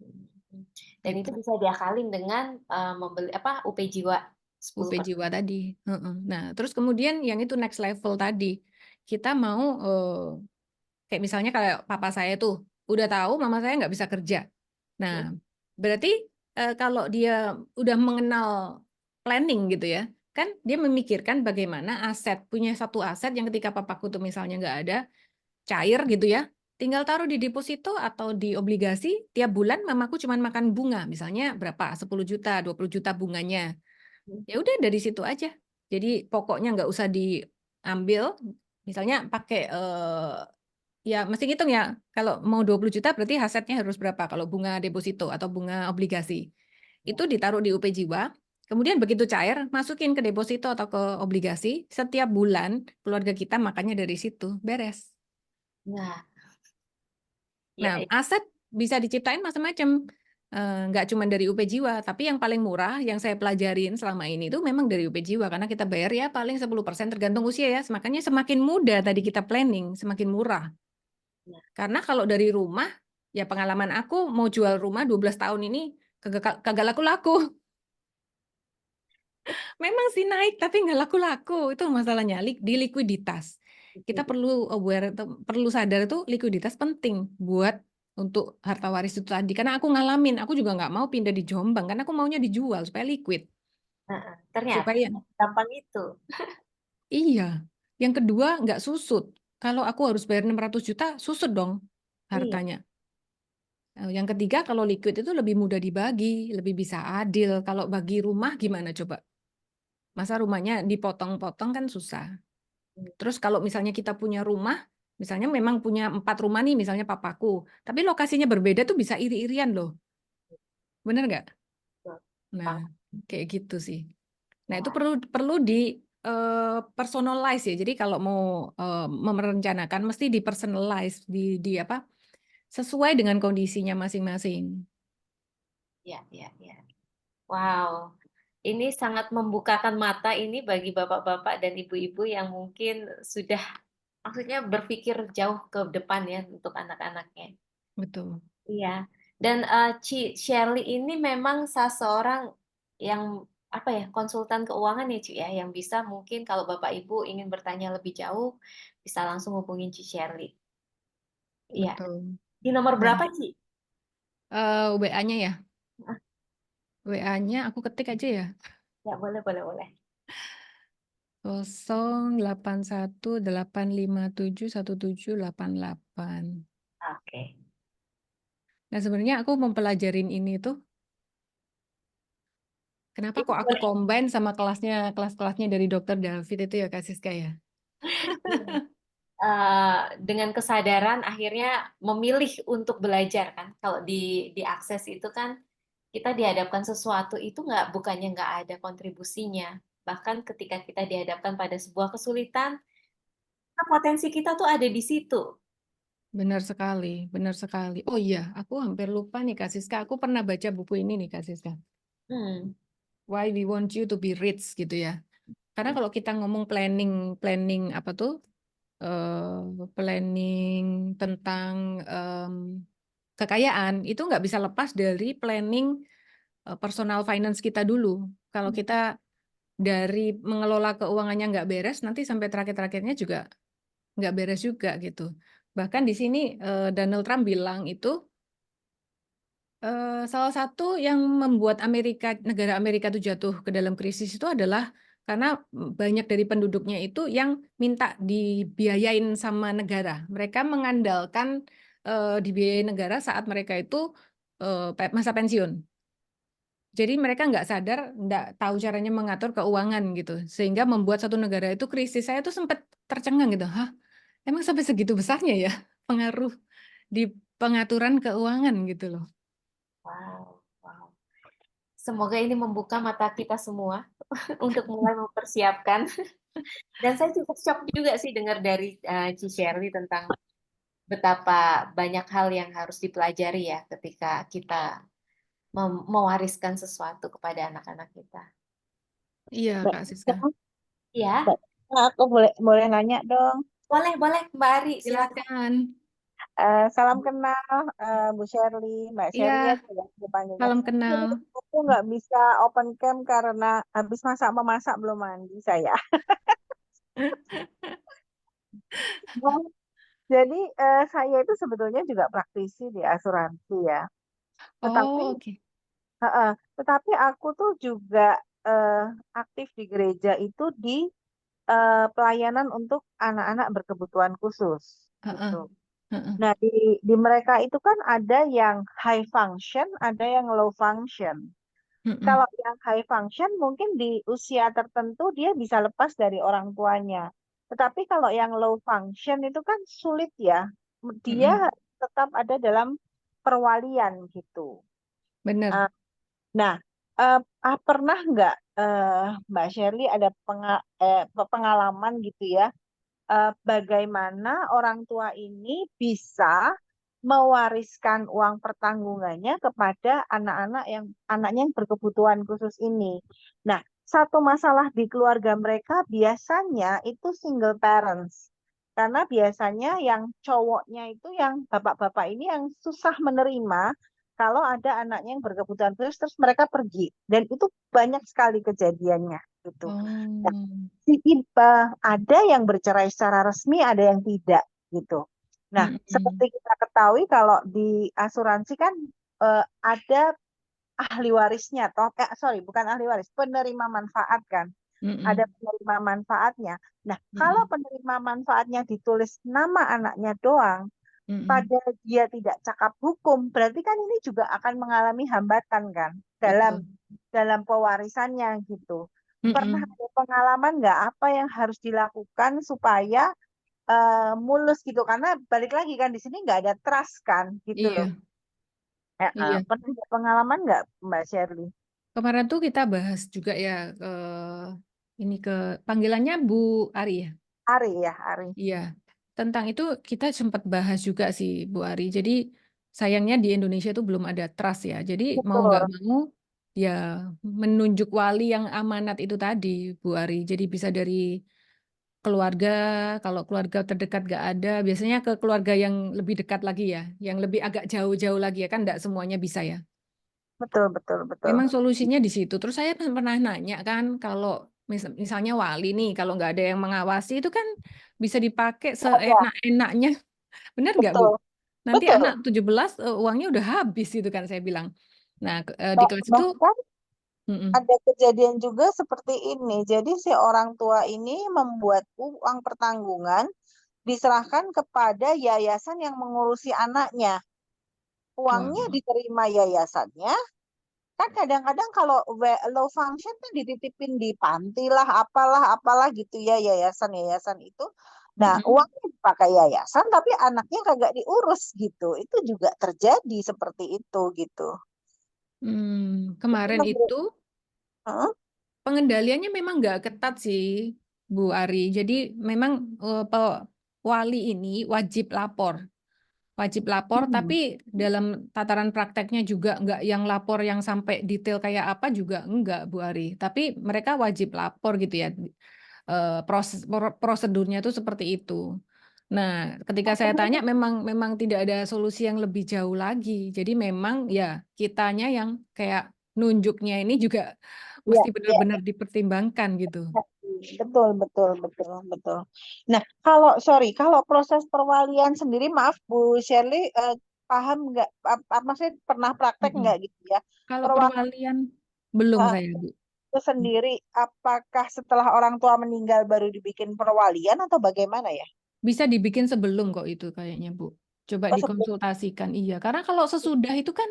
Hmm. Dan itu Gitu. bisa diakalin dengan membeli apa UP Jiwa UP 10%. Jiwa tadi. Heeh. Nah, terus kemudian yang itu next level tadi. Kita mau kayak misalnya kalau papa saya tuh udah tahu mama saya nggak bisa kerja. Nah, berarti kalau dia udah mengenal planning gitu ya, kan dia memikirkan bagaimana aset, punya satu aset yang ketika papaku tuh misalnya nggak ada, cair gitu ya, tinggal taruh di deposito atau di obligasi, tiap bulan mamaku cuma makan bunga, misalnya berapa, 10 juta, 20 juta bunganya. Ya udah dari situ aja. Jadi pokoknya nggak usah diambil, misalnya pakai ya mesti ngitung ya. Kalau mau 20 juta berarti asetnya harus berapa kalau bunga deposito atau bunga obligasi. Itu ditaruh di UP Jiwa. Kemudian begitu cair, masukin ke deposito atau ke obligasi. Setiap bulan keluarga kita makannya dari situ. Beres. Nah, ya, Nah, aset bisa diciptain macam-macam. Nggak cuma dari UP Jiwa, tapi yang paling murah yang saya pelajarin selama ini itu memang dari UP Jiwa karena kita bayar ya paling 10% tergantung usia ya. Makanya semakin muda tadi kita planning, semakin murah. ya. Karena kalau dari rumah, ya pengalaman aku mau jual rumah 12 tahun ini kagak laku-laku. Memang sih naik, tapi nggak laku-laku. Itu masalahnya di likuiditas. Kita perlu aware, perlu sadar itu likuiditas penting buat untuk harta waris itu tadi. Karena aku ngalamin, aku juga nggak mau pindah di Jombang, karena aku maunya dijual supaya liquid. Ternyata Supaya, gampang itu. iya. Yang kedua, nggak susut. Kalau aku harus bayar 600 juta, susut dong Iya. hartanya. Yang ketiga, kalau liquid itu lebih mudah dibagi, lebih bisa adil. Kalau bagi rumah gimana coba? Masa rumahnya dipotong-potong kan susah. Terus kalau misalnya kita punya rumah, misalnya memang punya 4 rumah nih, misalnya papaku, tapi lokasinya berbeda tuh bisa iri-irian loh. Bener nggak? Betul. Nah, Paham. kayak gitu sih. Nah, itu Wah, perlu perlu di personalize ya. Jadi kalau mau merencanakan mesti di personalize, di apa? Sesuai dengan kondisinya masing-masing. ya, ya, ya. Wow. Ini sangat membukakan mata ini bagi bapak-bapak dan ibu-ibu yang mungkin sudah maksudnya berpikir jauh ke depan ya untuk anak-anaknya. Betul. Iya. Dan Shirley ini memang seseorang yang apa ya konsultan keuangan ya Ci ya yang bisa mungkin kalau Bapak Ibu ingin bertanya lebih jauh bisa langsung hubungin Ci Shirley. Iya. Betul. Di nomor Nah, berapa Ci? WA-nya ya. Ah, WA-nya aku ketik aja ya. ya boleh boleh boleh. 0818571788. Oke. Nah, sebenarnya aku mempelajarin ini tuh, kenapa Itu kok aku boleh. combine sama kelas-kelasnya dari Dokter David itu ya, Kak Siska ya? Dengan kesadaran akhirnya memilih untuk belajar kan. Kalau diakses itu kan kita dihadapkan sesuatu itu nggak bukannya nggak ada kontribusinya. Bahkan ketika kita dihadapkan pada sebuah kesulitan, potensi kita tuh ada di situ. Benar sekali, benar sekali. Oh iya, aku hampir lupa nih, Kak Siska. Aku pernah baca buku ini nih, Kak Siska. Hmm. Why We Want You to Be Rich gitu ya. Karena kalau kita ngomong planning, planning apa tuh? Planning tentang kekayaan itu nggak bisa lepas dari planning personal finance kita dulu. Kalau kita dari mengelola keuangannya nggak beres, nanti sampai terakhir-terakhirnya juga nggak beres juga gitu. Bahkan di sini Donald Trump bilang itu salah satu yang membuat negara Amerika itu jatuh ke dalam krisis itu adalah karena banyak dari penduduknya itu yang minta dibiayain sama negara. Mereka mengandalkan dibiayai negara saat mereka itu masa pensiun. Jadi mereka nggak sadar, nggak tahu caranya mengatur keuangan gitu, sehingga membuat satu negara itu krisis. Saya tuh sempat tercengang gitu, hah, emang sampai segitu besarnya ya pengaruh di pengaturan keuangan gitu loh. Wow, wow. Semoga ini membuka mata kita semua untuk mulai mempersiapkan. Dan saya cukup shock juga sih dengar dari Ci Shirley tentang betapa banyak hal yang harus dipelajari ya ketika kita mewariskan sesuatu kepada anak-anak kita. Iya, Mbak, Kak Siska. Ya, Mbak, aku boleh boleh nanya dong. boleh, boleh Mbak Ari, silakan. Silakan. Salam kenal, Bu Shirley, Mbak Shirley Iya, aja ya dipanggilnya. salam Jadi kenal. aku nggak bisa open cam karena habis memasak belum mandi saya. Nah, jadi saya itu sebetulnya juga praktisi di asuransi ya. Tetapi Oh, oke. tetapi aku tuh juga eh, aktif di gereja itu di pelayanan untuk anak-anak berkebutuhan khusus Heeh, gitu. heeh, Nah, di mereka itu kan ada yang high function, ada yang low function. heeh. Kalau yang high function mungkin di usia tertentu dia bisa lepas dari orang tuanya. Tetapi kalau yang low function itu kan sulit ya. Dia Mm-mm. tetap ada dalam perwalian gitu. Bener. Ah, Nah, pernah nggak Mbak Shirley ada pengalaman gitu ya, bagaimana orang tua ini bisa mewariskan uang pertanggungannya kepada anaknya yang berkebutuhan khusus ini. Nah, satu masalah di keluarga mereka biasanya itu single parents. Karena biasanya yang cowoknya itu yang bapak-bapak ini yang susah menerima kalau ada anaknya yang berkebutuhan khusus terus mereka pergi. Dan itu banyak sekali kejadiannya gitu. Nah, Oh. ada yang bercerai secara resmi, ada yang tidak gitu. Nah, Mm-mm. seperti kita ketahui kalau di asuransi kan ada ahli warisnya, sorry, bukan ahli waris, penerima manfaat kan. Ada Mm-mm. penerima manfaatnya. Nah, kalau Mm-mm. penerima manfaatnya ditulis nama anaknya doang, Mm-mm. pada dia tidak cakap hukum, berarti kan ini juga akan mengalami hambatan kan dalam Betul. dalam pewarisannya gitu. Pernah Mm-mm. ada pengalaman nggak apa yang harus dilakukan supaya mulus gitu? Karena balik lagi kan di sini nggak ada trust kan gitu loh. Iya, iya. Pernah ada pengalaman nggak Mbak Shirley? Kemarin tuh kita bahas juga ya ini ke panggilannya Bu Ari ya. Ari ya, Ari. Iya. Tentang itu kita sempat bahas juga sih Bu Ari. Jadi sayangnya di Indonesia itu belum ada trust ya. Jadi mau nggak Betul, mau ya menunjuk wali yang amanat itu tadi Bu Ari. Jadi bisa dari keluarga, kalau keluarga terdekat nggak ada, biasanya ke keluarga yang lebih dekat lagi ya, yang lebih agak jauh-jauh lagi ya kan nggak semuanya bisa ya. betul, betul, betul. Memang solusinya di situ. Terus saya pernah nanya kan, kalau misalnya wali nih, kalau nggak ada yang mengawasi itu kan bisa dipakai Ya, seenak-enaknya. Benar nggak, Bu? betul, Nanti anak betul. 17 uangnya udah habis itu kan saya bilang. Nah, di kelas itu Bahkan mm-mm, ada kejadian juga seperti ini. Jadi si orang tua ini membuat uang pertanggungan diserahkan kepada yayasan yang mengurusi anaknya. Uangnya wah, diterima yayasannya. Kan kadang-kadang kalau low function kan dititipin di panti lah, apalah, apalah gitu ya yayasan-yayasan itu. Nah, mm-mm. uangnya dipakai yayasan tapi anaknya kagak diurus gitu. Itu juga terjadi seperti itu gitu. Jadi Kemarin menurut, itu Hah? pengendaliannya memang nggak ketat sih, Bu Ari. Jadi memang wali ini wajib lapor. Wajib lapor, Hmm. tapi dalam tataran prakteknya juga nggak yang lapor yang sampai detail kayak apa juga enggak, Bu Ari. Tapi mereka wajib lapor gitu ya. Prosedurnya itu seperti itu. Nah, ketika saya tanya memang tidak ada solusi yang lebih jauh lagi. Jadi memang ya kitanya yang kayak nunjuknya ini juga Ya, mesti ya, benar-benar dipertimbangkan gitu. betul, betul, betul, betul. Nah, kalau proses perwalian sendiri, maaf Bu Shirley, paham nggak? Maksudnya pernah praktek Mm-mm. nggak gitu ya? Kalau Perwalian perwalian belum saya, Bu. itu sendiri, apakah setelah orang tua meninggal baru dibikin perwalian atau bagaimana ya? Bisa dibikin sebelum kok itu kayaknya, Bu. Coba Oh, dikonsultasikan. Iya, karena kalau sesudah itu kan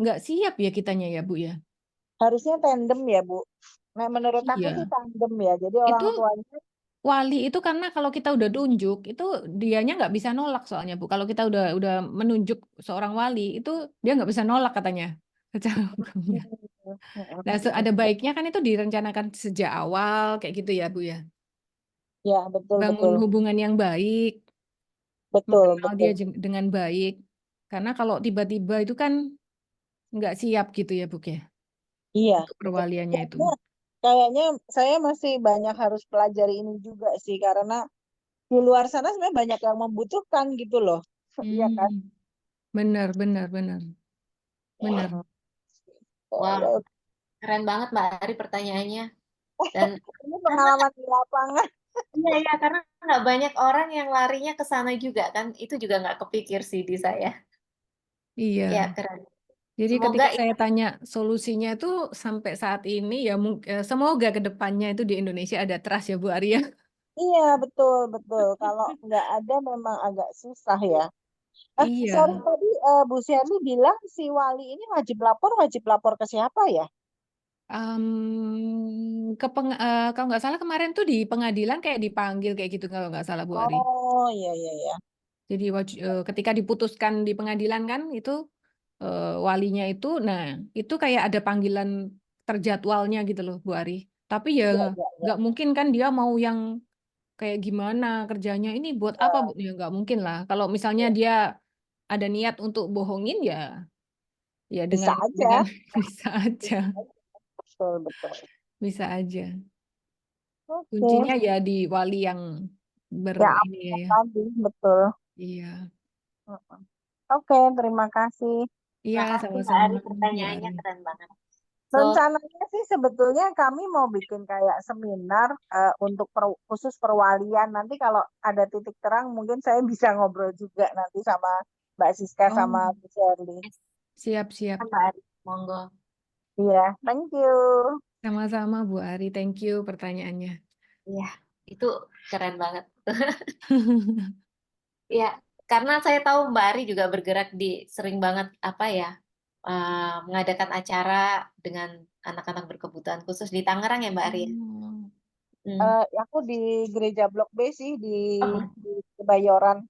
nggak siap ya kitanya ya, Bu ya. harusnya tandem ya, Bu. Nah, menurut aku sih Iya. tandem ya. Jadi Itu orang tuanya, wali itu karena kalau kita udah tunjuk itu dianya nggak bisa nolak soalnya, Bu. Kalau kita udah menunjuk seorang wali itu dia nggak bisa nolak katanya secara hukumnya. Nah, ada baiknya kan itu direncanakan sejak awal kayak gitu ya, Bu ya. ya betul, Bangun betul. hubungan yang baik. betul, mengenal dia betul. dengan baik. Karena kalau tiba-tiba itu kan nggak siap gitu ya, Bu ya, Iya, untuk betul. perwaliannya itu. Kayaknya saya masih banyak harus pelajari ini juga sih, karena di luar sana sebenarnya banyak yang membutuhkan gitu loh. Iya kan? Hmm, benar, benar, benar, benar. Hmm. Wah, Ya, keren banget Mbak Ari pertanyaannya. Dan ini karena pengalaman di lapangan. iya ya, karena nggak banyak orang yang larinya ke sana juga kan. Itu juga nggak kepikir sih di saya. Iya. Ya, keren. Jadi Semoga ketika saya tanya solusinya itu sampai saat ini ya semoga ke depannya itu di Indonesia ada trust ya Bu Arya. Iya, betul, betul. Kalau nggak ada memang agak susah ya. Sorry Iya. tadi Bu Sherly bilang si wali ini wajib lapor ke siapa ya? Kalau nggak salah kemarin tuh di pengadilan kayak dipanggil kayak gitu kalau nggak salah Bu Ari. Oh, iya, iya, iya. Jadi ketika diputuskan di pengadilan kan itu walinya itu, nah itu kayak ada panggilan terjadwalnya gitu loh Bu Ari. Tapi ya Iya, iya, iya. nggak mungkin kan dia mau yang kayak gimana kerjanya ini buat apa Bu? Ya nggak mungkin lah. Kalau misalnya dia ada niat untuk bohongin ya Bisa aja. bisa aja, Betul, betul. bisa aja. Oke. Kuncinya ya di wali yang Ya, ini ya. tadi, betul. Iya. Mm-mm. Oke, terima kasih. Iya, makasih Mbak sama-sama Ari, Bu pertanyaannya Ari. keren banget. So, Rencananya sih sebetulnya kami mau bikin kayak seminar untuk khusus perwalian. Nanti kalau ada titik terang mungkin saya bisa ngobrol juga nanti sama Mbak Siska sama Oh, Bu Shirley. siap-siap. Mbak Ari, monggo. Iya, thank you. Sama-sama Bu Ari. Thank you pertanyaannya. Iya, itu keren banget. Ya, karena saya tahu Mbak Ari juga bergerak di sering banget apa ya mengadakan acara dengan anak-anak berkebutuhan khusus di Tangerang ya Mbak Ari. Ya? Oh, Hmm. Aku di gereja Blok B sih Oh, di Kebayoran.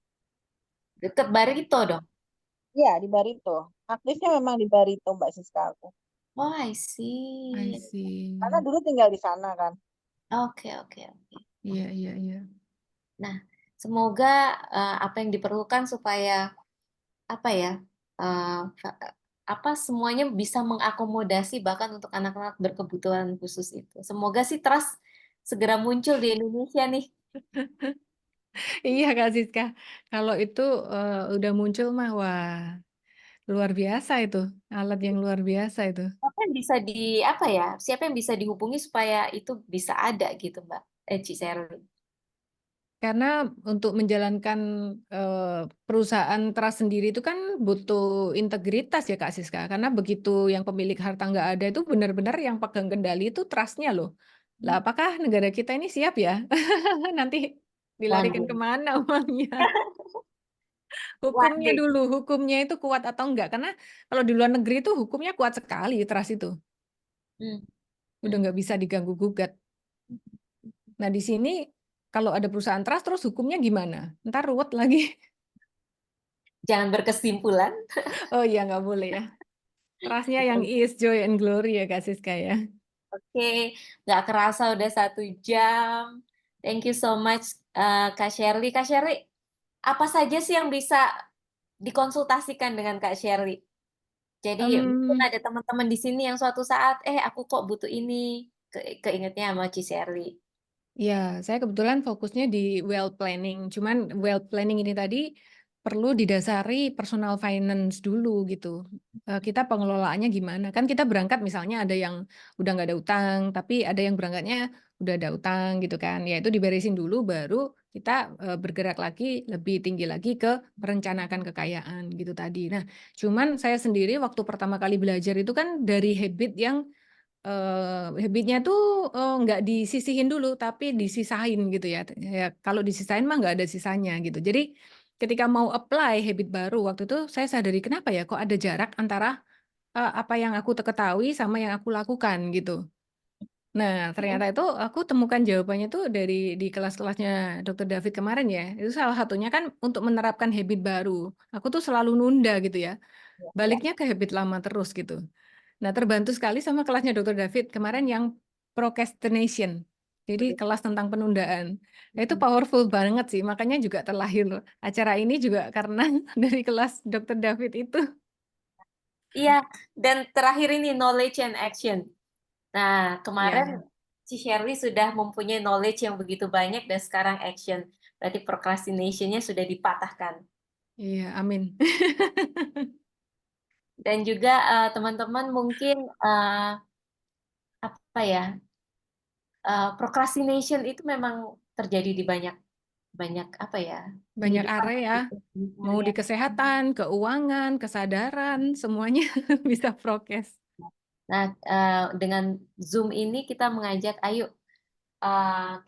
deket Barito dong. Iya, di Barito. Aktifnya memang di Barito Mbak Siska aku. Oh, I I see. Karena see. dulu tinggal di sana kan. Oke, oke, oke. Iya, iya, iya. Nah, semoga apa yang diperlukan supaya apa ya eh, fa- apa semuanya bisa mengakomodasi bahkan untuk anak-anak berkebutuhan khusus itu. Semoga sih trust segera muncul di Indonesia nih. Iya Kak Siska. Kalau itu udah muncul mah wah luar biasa itu. Alat yang luar biasa itu. Siapa yang bisa di apa ya? Siapa yang bisa dihubungi supaya itu bisa ada gitu, Mbak? Ci Sherly. Karena untuk menjalankan perusahaan trust sendiri itu kan butuh integritas ya Kak Siska. Karena begitu yang pemilik harta nggak ada itu benar-benar yang pegang kendali itu trustnya loh. Lah apakah negara kita ini siap ya? Nanti dilarikan Waduh, kemana uangnya? Hukumnya waduh. dulu, hukumnya itu kuat atau enggak? Karena kalau di luar negeri itu hukumnya kuat sekali trust itu. Hmm, Udah hmm. nggak bisa diganggu gugat. Nah di sini kalau ada perusahaan trust terus hukumnya gimana? Ntar ruwet lagi. Jangan berkesimpulan. Oh iya nggak boleh ya. Trustnya yang is joy and glory ya Kak Siska ya. Oke, nggak kerasa udah 1 jam. Thank you so much, Kak Sherly. Kak Sherly, apa saja sih yang bisa dikonsultasikan dengan Kak Sherly? Jadi mungkin Em, ada teman-teman di sini yang suatu saat, aku kok butuh ini, keingetnya sama Ci Sherly. Ya, saya kebetulan fokusnya di wealth planning. Cuman wealth planning ini tadi perlu didasari personal finance dulu gitu. Kita pengelolaannya gimana? Kan kita berangkat misalnya ada yang udah nggak ada utang, tapi ada yang berangkatnya udah ada utang gitu kan. Ya itu diberesin dulu, baru kita bergerak lagi lebih tinggi lagi ke merencanakan kekayaan gitu tadi. Nah, cuman saya sendiri waktu pertama kali belajar itu kan dari habit yang habitnya tuh nggak disisihin dulu tapi disisain gitu ya. Ya kalau disisain mah nggak ada sisanya gitu. Jadi ketika mau apply habit baru waktu itu saya sadari kenapa ya kok ada jarak antara apa yang aku ketahui sama yang aku lakukan gitu. Nah, ternyata itu aku temukan jawabannya tuh dari di kelas-kelasnya Dr. David kemarin ya. Itu salah satunya kan untuk menerapkan habit baru. Aku tuh selalu nunda gitu ya. Ya. Baliknya ke habit lama terus gitu. Nah, terbantu sekali sama kelasnya Dr. David kemarin yang procrastination. Jadi kelas tentang penundaan. Nah, itu powerful banget sih. Makanya juga terlahir acara ini juga karena dari kelas Dr. David itu. Iya, dan terakhir ini knowledge and action. Nah, Ya, kemarin si Shirley sudah mempunyai knowledge yang begitu banyak dan sekarang action. Berarti procrastination-nya sudah dipatahkan. iya, amin. Dan juga teman-teman mungkin apa ya, procrastination itu memang terjadi di banyak banyak apa ya, Banyak kehidupan area, gitu, di mau area. di kesehatan, keuangan, kesadaran, semuanya bisa prokes. Nah, dengan Zoom ini kita mengajak, ayo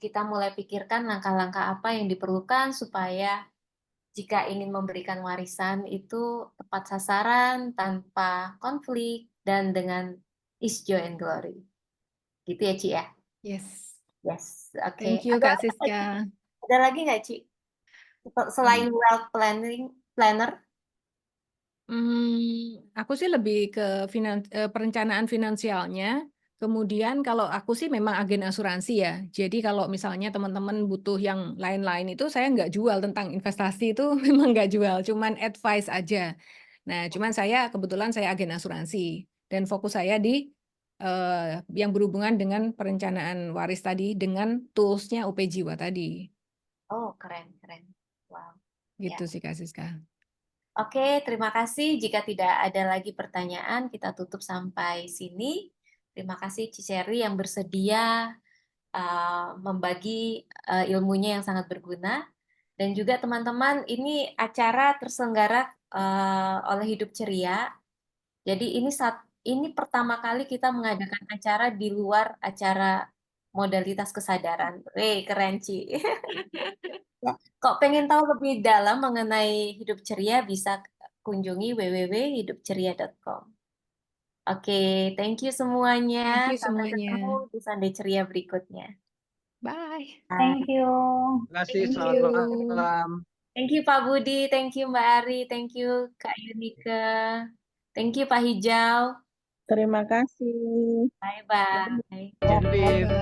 kita mulai pikirkan langkah-langkah apa yang diperlukan supaya jika ingin memberikan warisan itu tepat sasaran, tanpa konflik, dan dengan is joy and glory. Gitu ya, Ci ya? Yes. Yes, oke. Thank you, Ada Kak lagi nggak, Ci? Siska. Ada lagi nggak, Ci? Selain wealth planner? Aku sih lebih ke perencanaan finansialnya. Kemudian kalau aku sih memang agen asuransi ya. Jadi kalau misalnya teman-teman butuh yang lain-lain itu saya nggak jual tentang investasi itu memang nggak jual, cuman advice aja. Nah, cuman saya kebetulan saya agen asuransi dan fokus saya di yang berhubungan dengan perencanaan waris tadi dengan toolsnya UP Jiwa tadi. Oh, keren, keren. Wow. Ya. Gitu sih Kak Siska. Oke, terima kasih. Jika tidak ada lagi pertanyaan, kita tutup sampai sini. Terima kasih Ci Sherry yang bersedia membagi ilmunya yang sangat berguna. Dan juga teman-teman, ini acara terselenggara oleh Hidup Ceria. Jadi ini pertama kali kita mengadakan acara di luar acara modalitas kesadaran. Weh, keren Ci. Ya, kok pengen tahu lebih dalam mengenai Hidup Ceria, bisa kunjungi www.hidupceria.com. Oke, thank you semuanya. Thank you Sampai ketemu semuanya. di Sunday Ceria berikutnya. Bye. Thank you. Terima kasih, Thank selamat you. malam. Thank you Pak Budi, thank you Mbak Ari, thank you Kak Yunike, thank you Pak Hijau. Terima kasih. Bye-bye. Cindy. Bye.